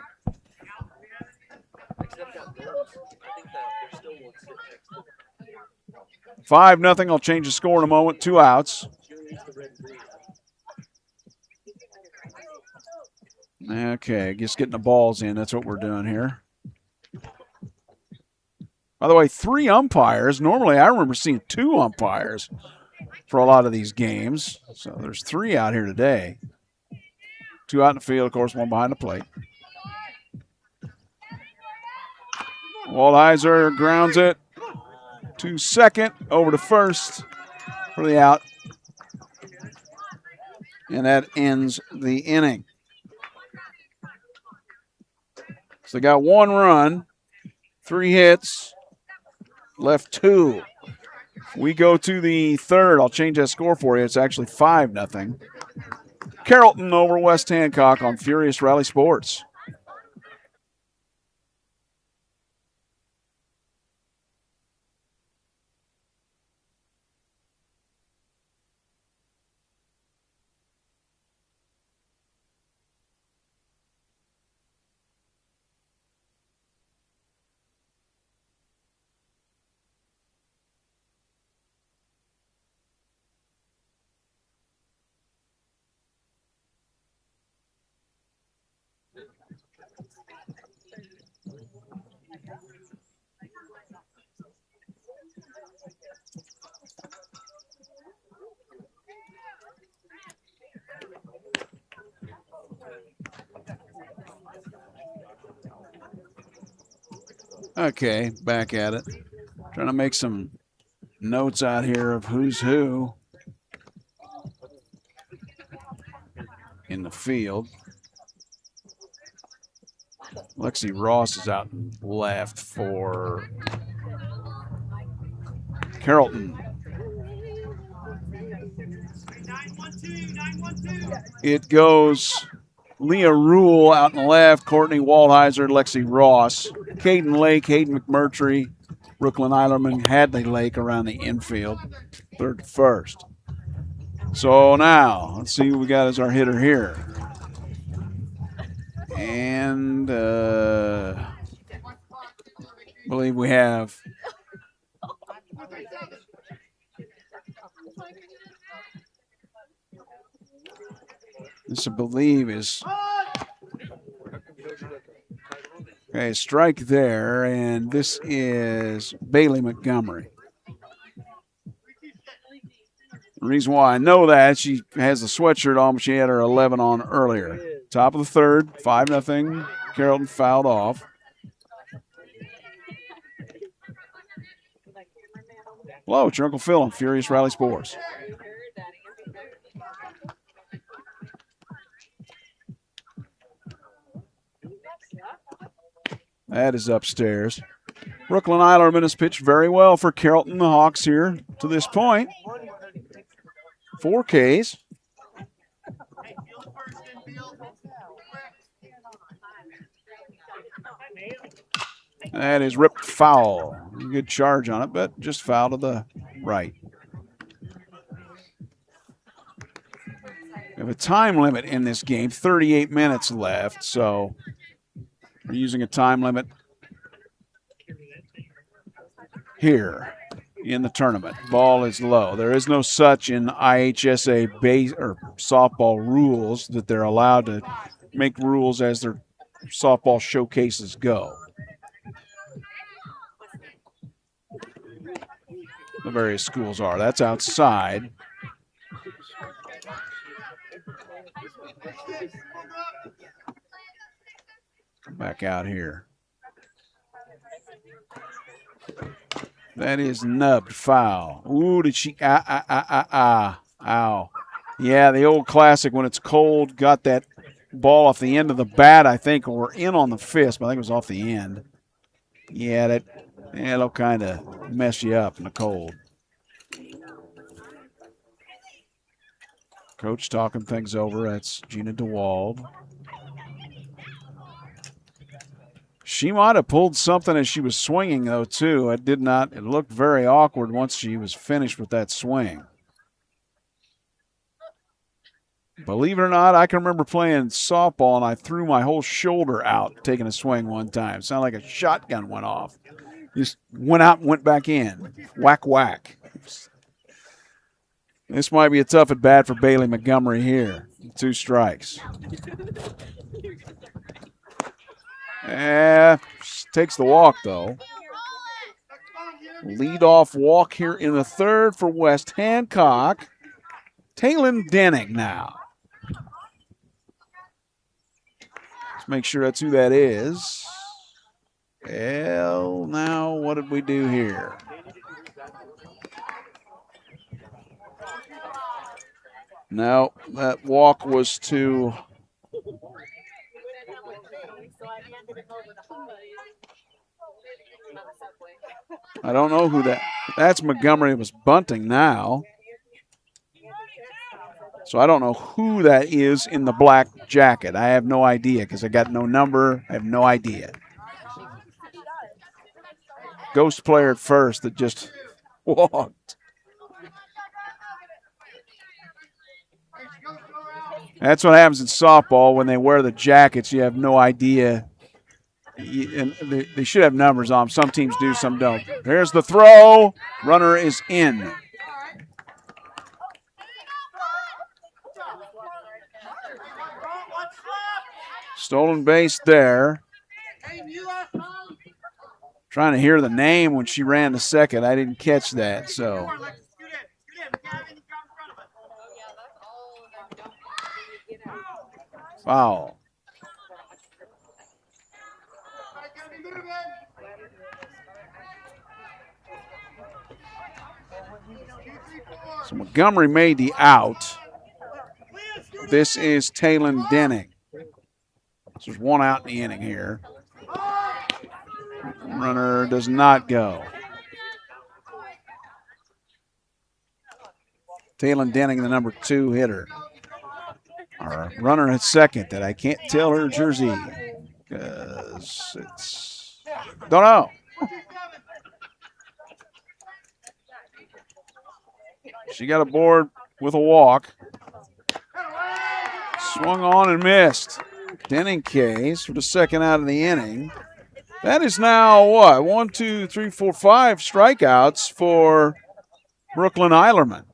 Five nothing. I'll change the score in a moment. 2 outs. Okay, just getting the balls in. That's what we're doing here. By the way, 3 umpires. Normally, I remember seeing 2 umpires for a lot of these games. So there's 3 out here today. 2 out in the field, of course, 1 behind the plate. Waldheiser grounds it to second, over to first for the out. And that ends the inning. So they got 1 run, 3 hits, left 2. We go to the third. I'll change that score for you. It's actually 5-0. Carrollton over West Hancock on Furious Rally Sports. Okay, back at it. Trying to make some notes out here of who's who in the field. Lexi Ross is out and left for Carrollton. It goes Leah Rule out and left, Courtney Waldheiser, Lexi Ross, Caden Lake, Hayden McMurtry, Brooklyn Eilerman, Hadley Lake around the infield, third to first. So now, let's see who we got as our hitter here. And I believe we have this, I believe, is okay, strike there, and this is Bailey Montgomery. The reason why I know that, she has the sweatshirt on, but she had her 11 on earlier. Top of the third, 5-0. Carrollton fouled off. Hello, it's your Uncle Phil on Furious Rally Sports. That is upstairs. Brooklyn Eilerman has pitched very well for Carrollton, the Hawks, here to this point. 4 Ks. That is ripped foul. Good charge on it, but just foul to the right. We have a time limit in this game, 38 minutes left, so we're using a time limit here in the tournament. Ball is low. There is no such in IHSA base or softball rules that they're allowed to make rules as their softball showcases go. The various schools are. That's outside. Back out here. That is nubbed foul. Ooh, did she? Ow. Yeah, the old classic when it's cold, got that ball off the end of the bat, I think, or in on the fist, but I think it was off the end. Yeah, that'll kind of mess you up in the cold. Coach talking things over. That's Gina DeWald. She might have pulled something as she was swinging, though, too. It did not. It looked very awkward once she was finished with that swing. Believe it or not, I can remember playing softball, and I threw my whole shoulder out taking a swing one time. It sounded like a shotgun went off. Just went out and went back in. Whack, whack. This might be a tough at bat for Bailey Montgomery here. 2 strikes. Takes the walk, though. Lead-off walk here in the third for West Hancock. Taylon Denning now. Let's make sure that's who that is. Well, now what did we do here? No, that walk was to I don't know who that. That's Montgomery was bunting now. So I don't know who that is in the black jacket. I have no idea because I got no number. I have no idea. Ghost player at first that just walked. That's what happens in softball when they wear the jackets. You have no idea. And they should have numbers on them. Some teams do, some don't. There's the throw. Runner is in. Stolen base there. Trying to hear the name when she ran to second. I didn't catch that, so. Foul. So Montgomery made the out. This is Taylon Denning. So there's one out in the inning here. Runner does not go. Taylon Denning, the number 2 hitter. Our runner at second that I can't tell her jersey because it's, don't know. She got aboard with a walk. Swung on and missed. Denning Case for the second out of the inning. That is now what? 1, 2, 3, 4, 5 strikeouts for Brooklyn Eilerman.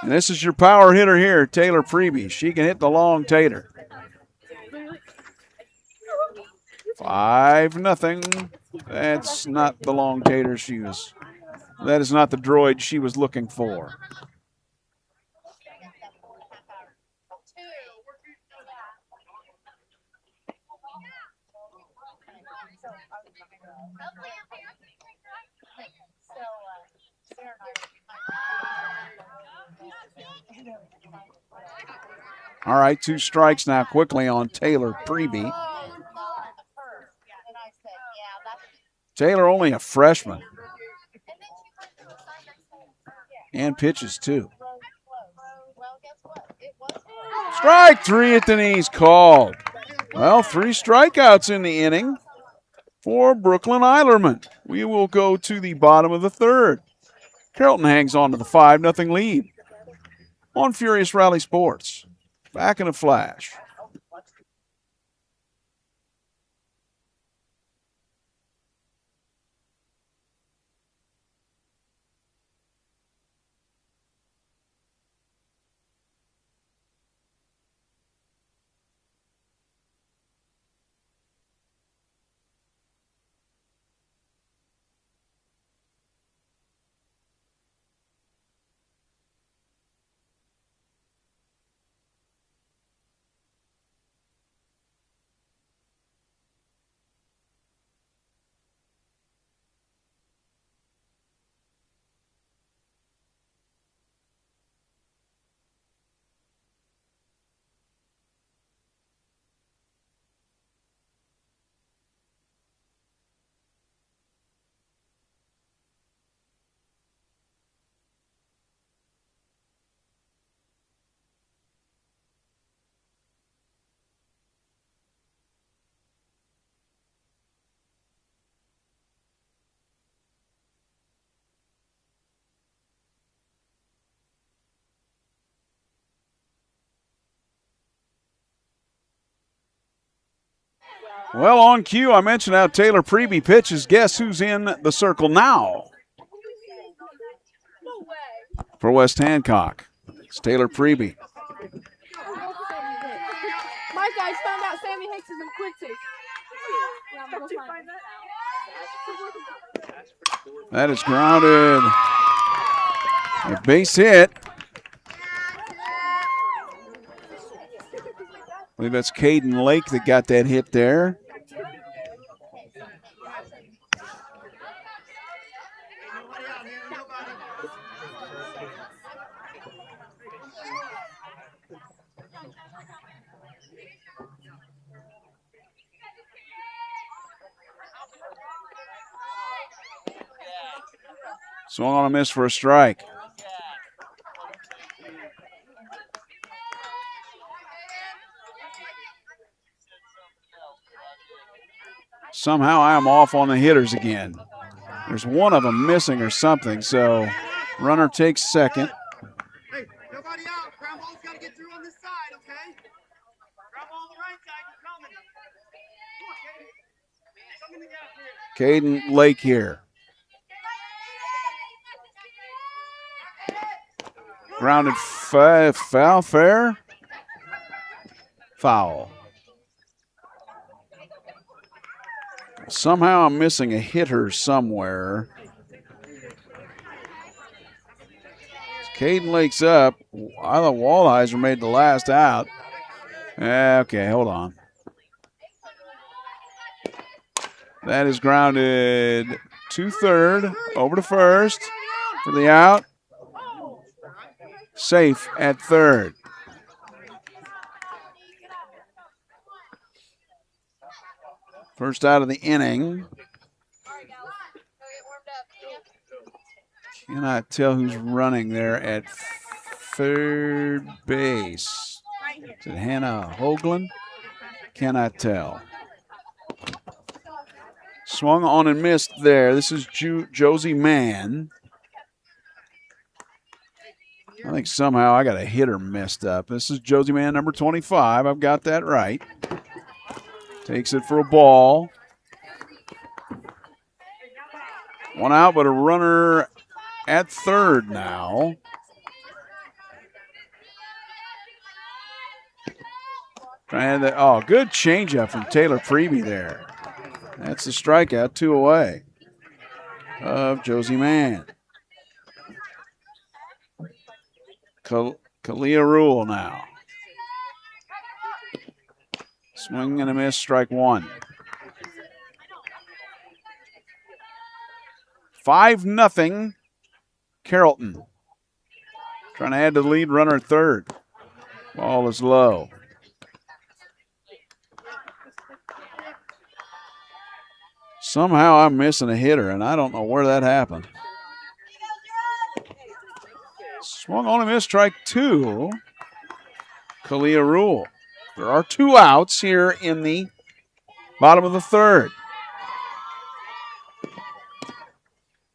And this is your power hitter here, Taylor Preeby. She can hit the long tater. 5-0. That's not the long tater she was. That is not the droid she was looking for. All right, 2 strikes now quickly on Taylor Preeby. Taylor only a freshman. And pitches too. Strike 3 at the knees called. Well, 3 strikeouts in the inning for Brooklyn Eilerman. We will go to the bottom of the third. Carrollton hangs on to the 5-0 lead on Furious Rally Sports. Back in a flash. Well, on cue, I mentioned how Taylor Preeby pitches. Guess who's in the circle now for West Hancock? It's Taylor Preeby. My guys found out Sammy Hicks is in quick take. That is grounded. A base hit. I believe that's Caden Lake that got that hit there. Swung on a miss for a strike. Somehow I am off on the hitters again. There's one of them missing or something, so runner takes second. Hey, nobody out. Ground ball's got to get through on this side, okay? Ground ball on the right side. You're coming. Come on, Caden. Come in the gap here. Caden Lake here. Grounded foul, fair? Foul. Somehow I'm missing a hitter somewhere. Caden Lake's up. I thought Wallheiser made the last out. Okay, hold on. That is grounded to third, over to first for the out. Safe at third. First out of the inning. Cannot tell who's running there at third base. Is it Hannah Hoagland? Cannot tell. Swung on and missed there. This is Josie Mann. I think somehow I got a hitter messed up. This is Josie Mann, number 25. I've got that right. Takes it for a ball. One out, but a runner at third now. Trying to, oh, good changeup from Taylor Freeby there. That's the strikeout, 2 away of Josie Mann. Kalia Rule now. Swing and a miss, strike one. 5-0 Carrollton. Trying to add to the lead, runner at third. Ball is low. Somehow I'm missing a hitter, and I don't know where that happened. Swung on a miss, strike two. Kalia Rule. There are 2 outs here in the bottom of the third.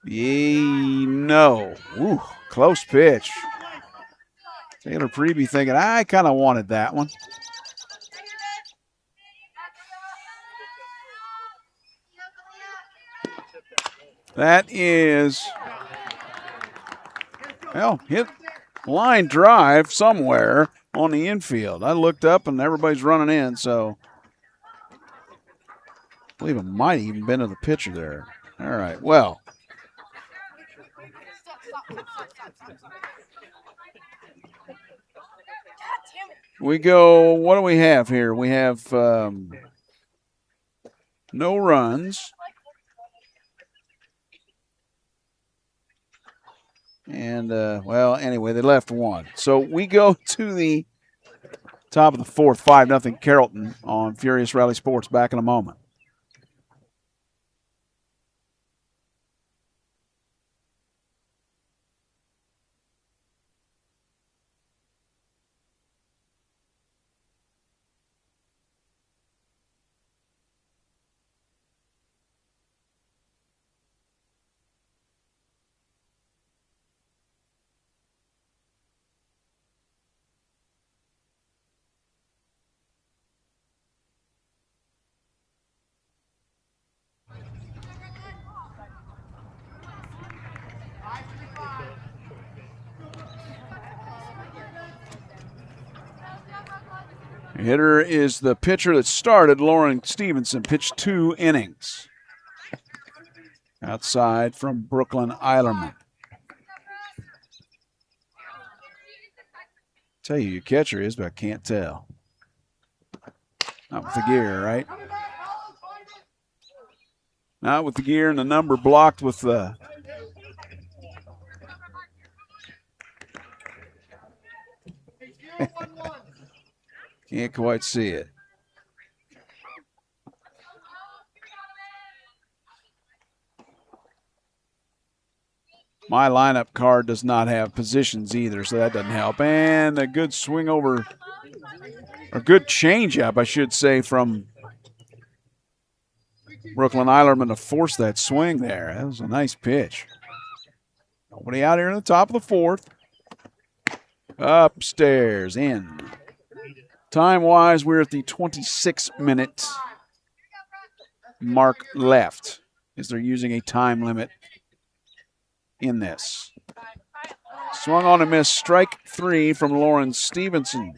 No. Ooh, close pitch. Taylor Freeby thinking, I kind of wanted that one. That is, well, hit line drive somewhere on the infield. I looked up and everybody's running in, so I believe it might have even been to the pitcher there. All right, well. We go, what do we have here? We have no runs. And, well, anyway, they left one. So we go to the top of the fourth, 5-0 Carrollton on Furious Rally Sports. Back in a moment. The hitter is the pitcher that started, Lauren Stevenson, pitched 2 innings. Outside from Brooklyn Eilerman. Tell you, your catcher is, but I can't tell. Not with the gear, right? Not with the gear and the number blocked with the. Can't quite see it. My lineup card does not have positions either, so that doesn't help. And a good swing over, a good changeup, I should say, from Brooklyn Eilerman to force that swing there. That was a nice pitch. Nobody out here in the top of the fourth. Upstairs, in. Time-wise, we're at the 26-minute mark left, as they're using a time limit in this. Swung on and missed. Strike 3 from Lauren Stevenson.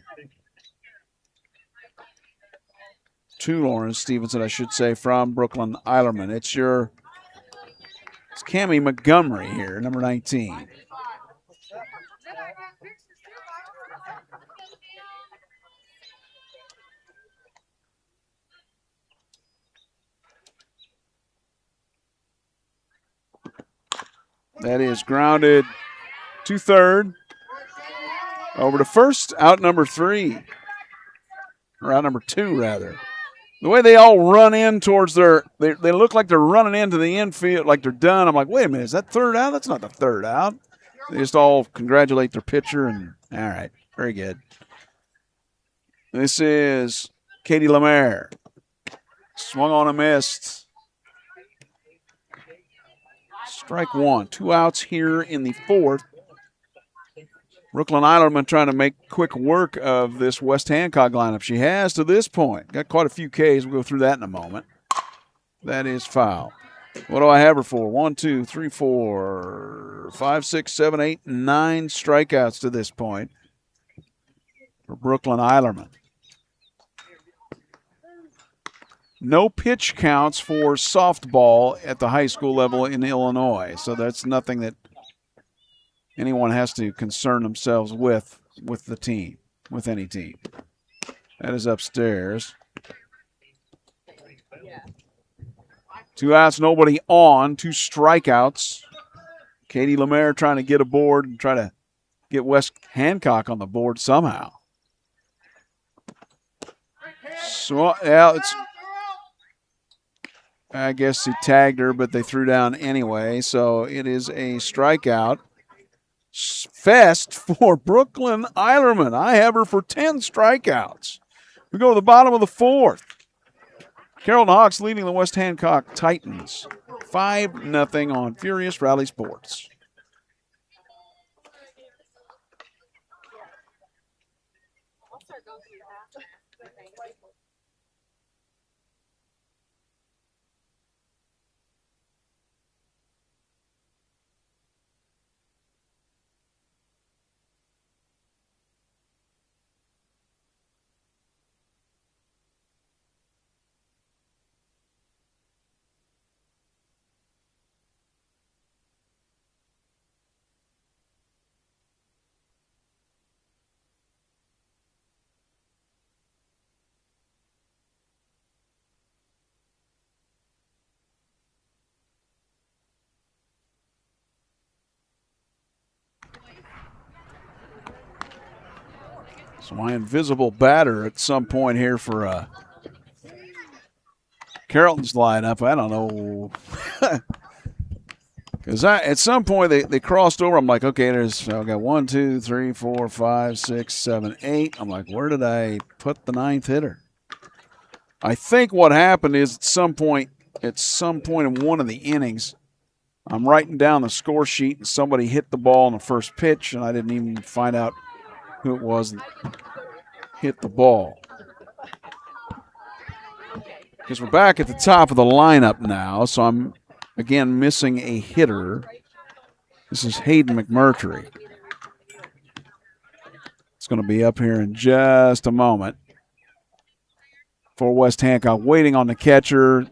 To Lauren Stevenson, I should say, from Brooklyn Eilerman. It's Cammie Montgomery here, number 19. That is grounded to third. Over to first, out number 3. Or out number 2, rather. The way they all run in towards they look like they're running into the infield like they're done. I'm like, wait a minute, is that third out? That's not the third out. They just all congratulate their pitcher, and all right, very good. This is Katie Lemaire. Swung on and missed. Strike 1. 2 outs here in the fourth. Brooklyn Eilerman trying to make quick work of this West Hancock lineup. She has to this point. Got quite a few Ks. We'll go through that in a moment. That is foul. What do I have her for? 1, 2, 3, 4, 5, 6, 7, 8, 9 strikeouts to this point for Brooklyn Eilerman. No pitch counts for softball at the high school level in Illinois, so that's nothing that anyone has to concern themselves with the team, with any team. That is upstairs. 2 outs, nobody on, 2 strikeouts. Katie Lemaire trying to get aboard and try to get West Hancock on the board somehow. So, yeah, I guess he tagged her, but they threw down anyway, so it is a strikeout fest for Brooklyn Eilerman. I have her for 10 strikeouts. We go to the bottom of the fourth. Carrollton Hawks leading the West Hancock Titans 5-0 on Furious Rally Sports. So my invisible batter at some point here for Carrollton's lineup. I don't know. Because at some point they crossed over. I'm like, okay, I've got 1, 2, 3, 4, 5, 6, 7, 8. I'm like, where did I put the 9th hitter? I think what happened is at some point in one of the innings, I'm writing down the score sheet and somebody hit the ball on the first pitch, and I didn't even find out who it was that hit the ball. Because we're back at the top of the lineup now, so I'm, again, missing a hitter. This is Hayden McMurtry. It's going to be up here in just a moment for West Hancock, waiting on the catcher,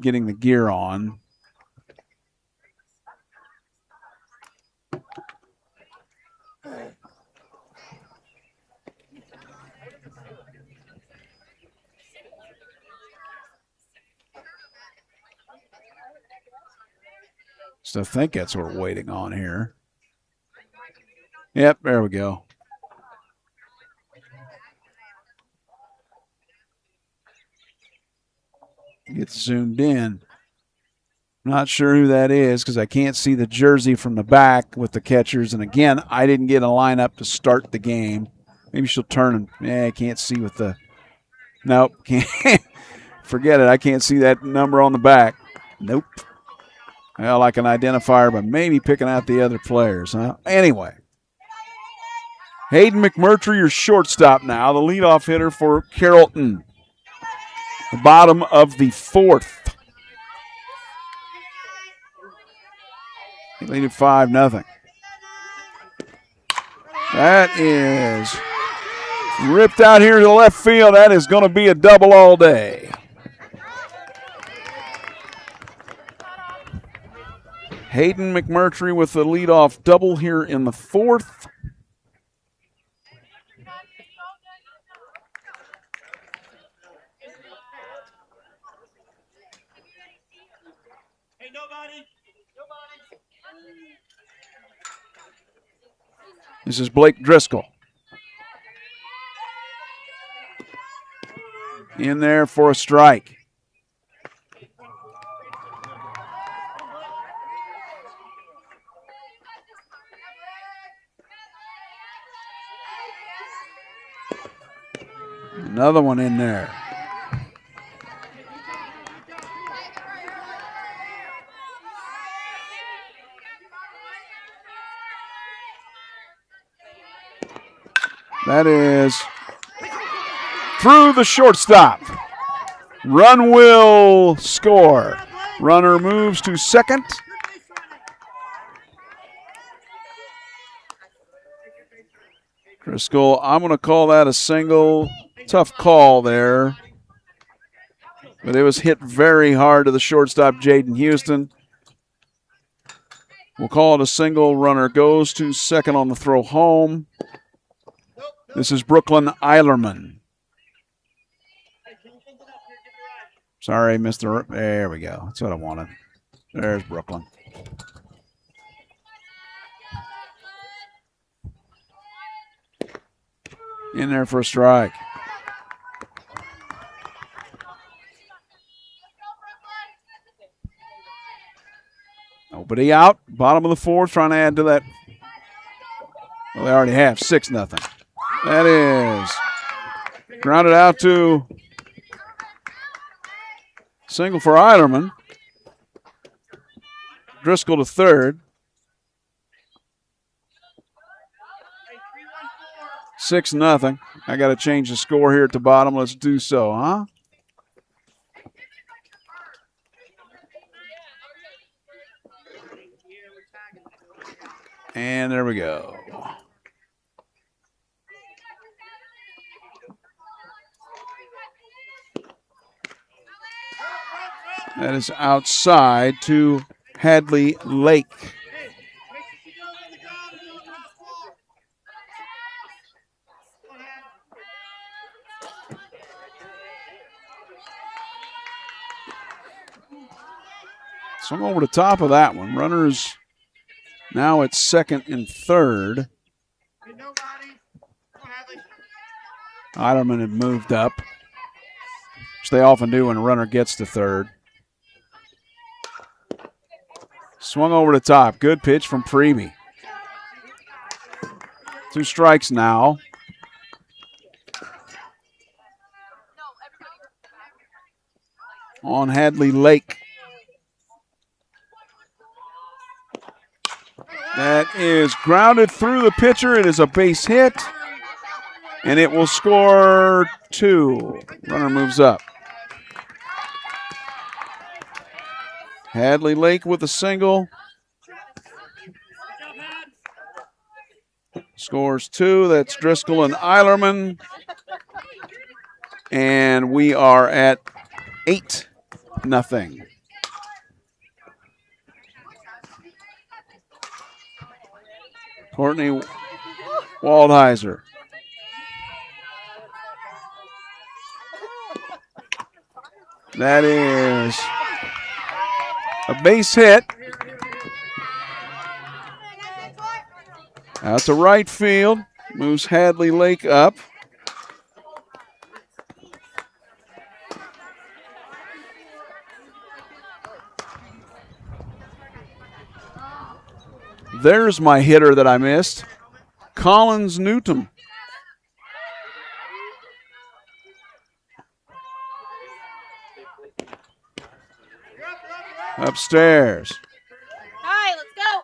getting the gear on. So I think that's what we're waiting on here. Yep, there we go. Get zoomed in. Not sure who that is because I can't see the jersey from the back with the catchers. And again, I didn't get a lineup to start the game. Maybe she'll turn and I can't see with the. Nope, can't. Forget it. I can't see that number on the back. Nope. Well, I can identify her, but maybe picking out the other players, huh? Anyway. Hayden McMurtry, your shortstop now, the leadoff hitter for Carrollton. The bottom of the fourth. They lead at 5-0. That is ripped out here to the left field. That is going to be a double all day. Hayden McMurtry with the leadoff double here in the fourth. This is Blake Driscoll. In there for a strike. Another one in there. That is through the shortstop. Run will score. Runner moves to second. Driscoll, I'm going to call that a single. Tough call there. But it was hit very hard to the shortstop, Jaden Houston. We'll call it a single. Runner goes to second on the throw home. This is Brooklyn Eilerman. Sorry, Mr. There we go. That's what I wanted. There's Brooklyn. In there for a strike. Nobody out. Bottom of the fourth, trying to add to that. Well, they already have 6-0. That is grounded out to single for Eilerman. Driscoll to third. 6-0. I got to change the score here at the bottom. Let's do so, huh? And there we go. That is outside to Hadley Lake. Swung over the top of that one. Runners now at second and third. Eilerman had moved up, which they often do when a runner gets to third. Swung over the top. Good pitch from Preby. 2 strikes now. On Hadley Lake. That is grounded through the pitcher. It is a base hit. And it will score 2. Runner moves up. Hadley Lake with a single. Scores 2. That's Driscoll and Eilerman. And we are at 8-0. Courtney Waldheiser. That is a base hit. Out to right field. Moves Hadley Lake up. There's my hitter that I missed. Collins Newton. Upstairs. Hi, let's go.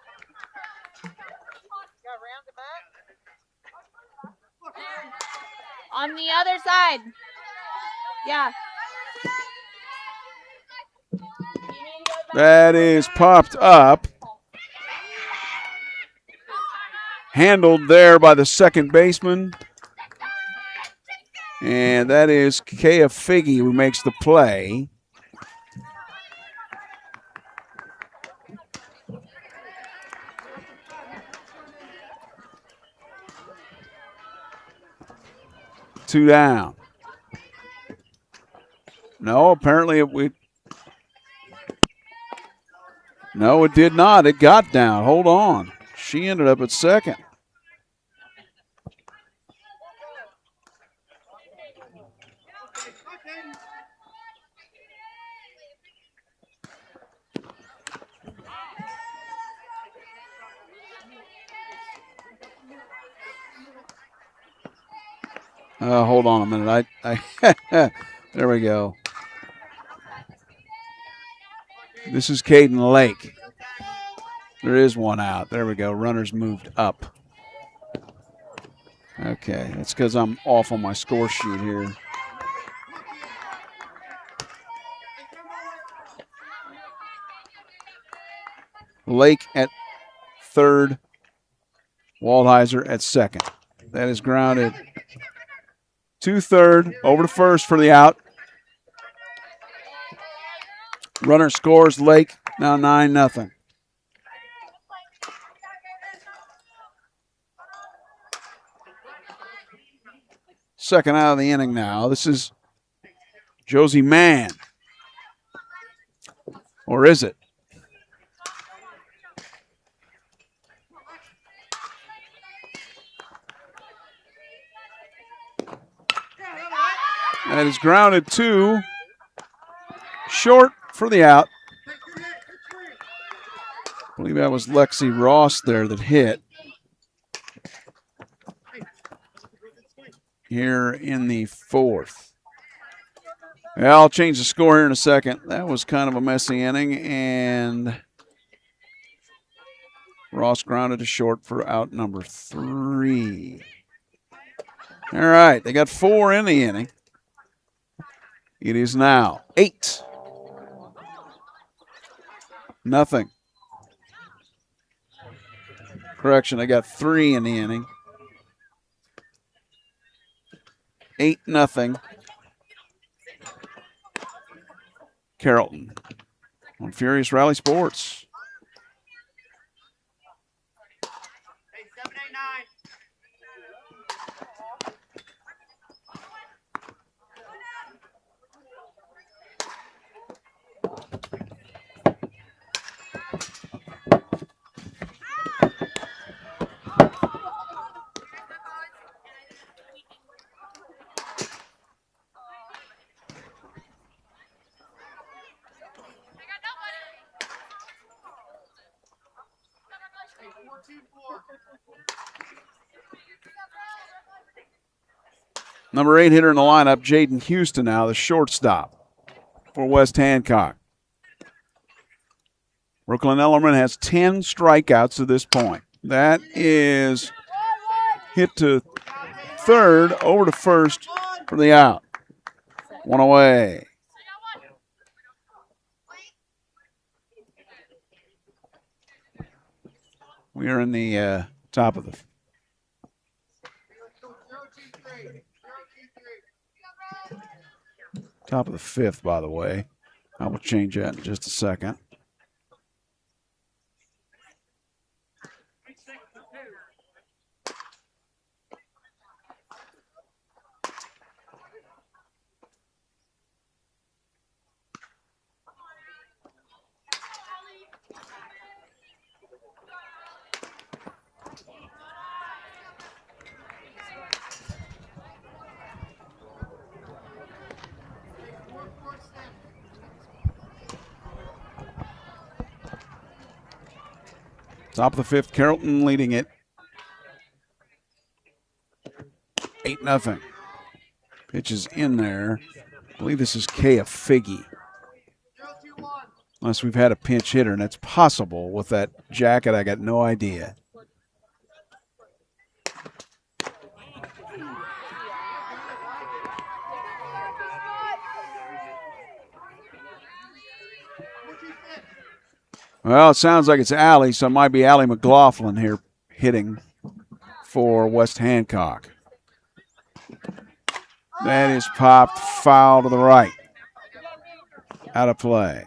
On the other side. Yeah. That is popped up. Handled there by the second baseman. And that is Kea Figgy who makes the play. Two down. No, apparently no, it did not. It got down. Hold on. She ended up at second. Hold on a minute. There we go. This is Caden Lake. There is one out. There we go. Runners moved up. Okay, that's because I'm off on my score sheet here. Lake at third. Waldheiser at second. That is grounded to third, over to first for the out. Runner scores. Lake now 9-0. Second out of the inning now. This is Josie Mann. Or is it? That is grounded to short for the out. I believe that was Lexi Ross there that hit. Here in the fourth. Yeah, I'll change the score here in a second. That was kind of a messy inning, and Ross grounded to short for out number 3. All right, they got 4 in the inning. It is now 8-0. Correction, they got 3 in the inning. 8-0. Carrollton on Furious Rally Sports. Hey, 7, 8, 9. Number 8 hitter in the lineup, Jaden Houston now, the shortstop for West Hancock. Brooklyn Ellerman has 10 strikeouts to this point. That is hit to third, over to first for the out. One away. We are in the top of the fifth, by the way. I will change that in just a second. Top of the fifth, Carrollton leading it 8-0. Pitch is in there. I believe this is Kea Figgy. Unless we've had a pinch hitter, and it's possible with that jacket. I got no idea. Well, it sounds like it's Allie, so it might be Allie McLaughlin here hitting for West Hancock. That is popped, foul to the right. Out of play.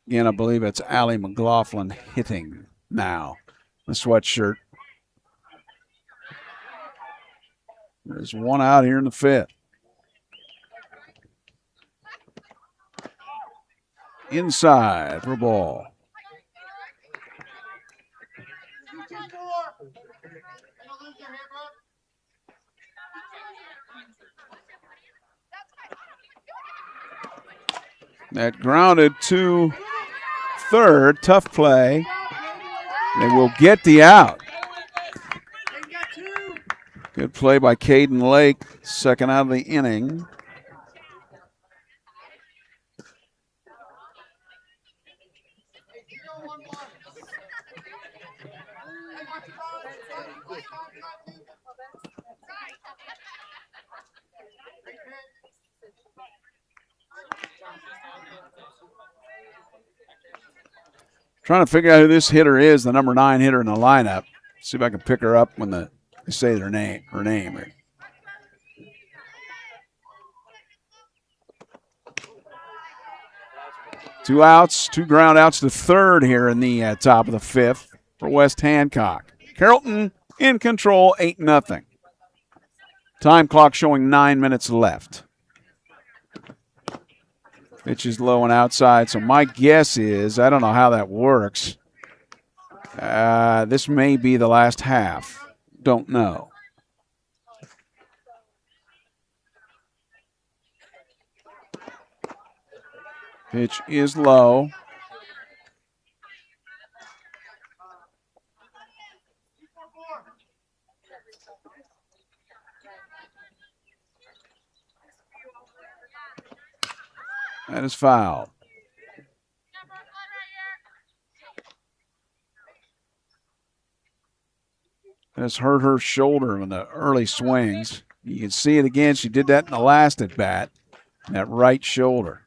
Again, I believe it's Allie McLaughlin hitting now. The sweatshirt. There's one out here in the fifth. Inside for a ball. That grounded to third. Tough play. They will get the out. Good play by Caden Lake. Second out of the inning. Trying to figure out who this hitter is, the number 9 hitter in the lineup. See if I can pick her up when they say her name. Two outs, 2 ground outs to third here in the top of the fifth for West Hancock. Carrollton in control, 8-0. Time clock showing 9 minutes left. Pitch is low and outside, so my guess is, I don't know how that works. This may be the last half. Don't know. Pitch is low. That is foul. That's hurt her shoulder in the early swings. You can see it again. She did that in the last at bat. That right shoulder.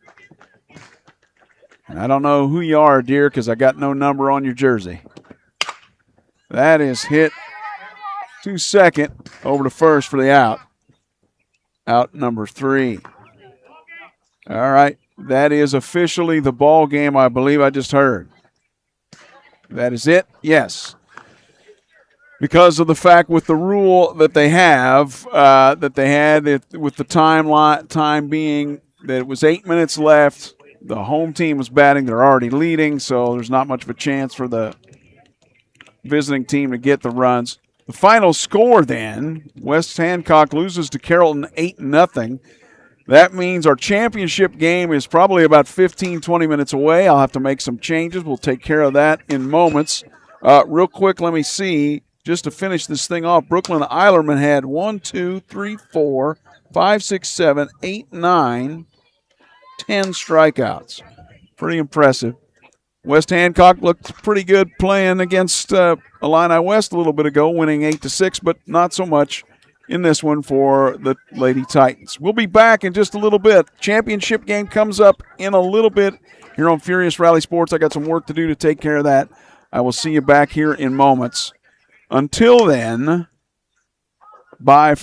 And I don't know who you are, dear, because I got no number on your jersey. That is hit to second, over to first for the out. Out number 3. All right. That is officially the ball game, I believe I just heard. That is it? Yes. Because of the fact with the rule that they have, that they had with the time being that it was 8 minutes left, the home team was batting. They're already leading, so there's not much of a chance for the visiting team to get the runs. The final score then, West Hancock loses to Carrollton 8-0. That means our championship game is probably about 15, 20 minutes away. I'll have to make some changes. We'll take care of that in moments. Real quick, let me see. Just to finish this thing off, Brooklyn Eilerman had 1, 2, 3, 4, 5, 6, 7, 8, 9, 10 strikeouts. Pretty impressive. West Hancock looked pretty good playing against Illini West a little bit ago, winning 8-6, but not so much in this one for the Lady Titans. We'll be back in just a little bit. Championship game comes up in a little bit here on Furious Rally Sports. I got some work to do to take care of that. I will see you back here in moments. Until then, bye for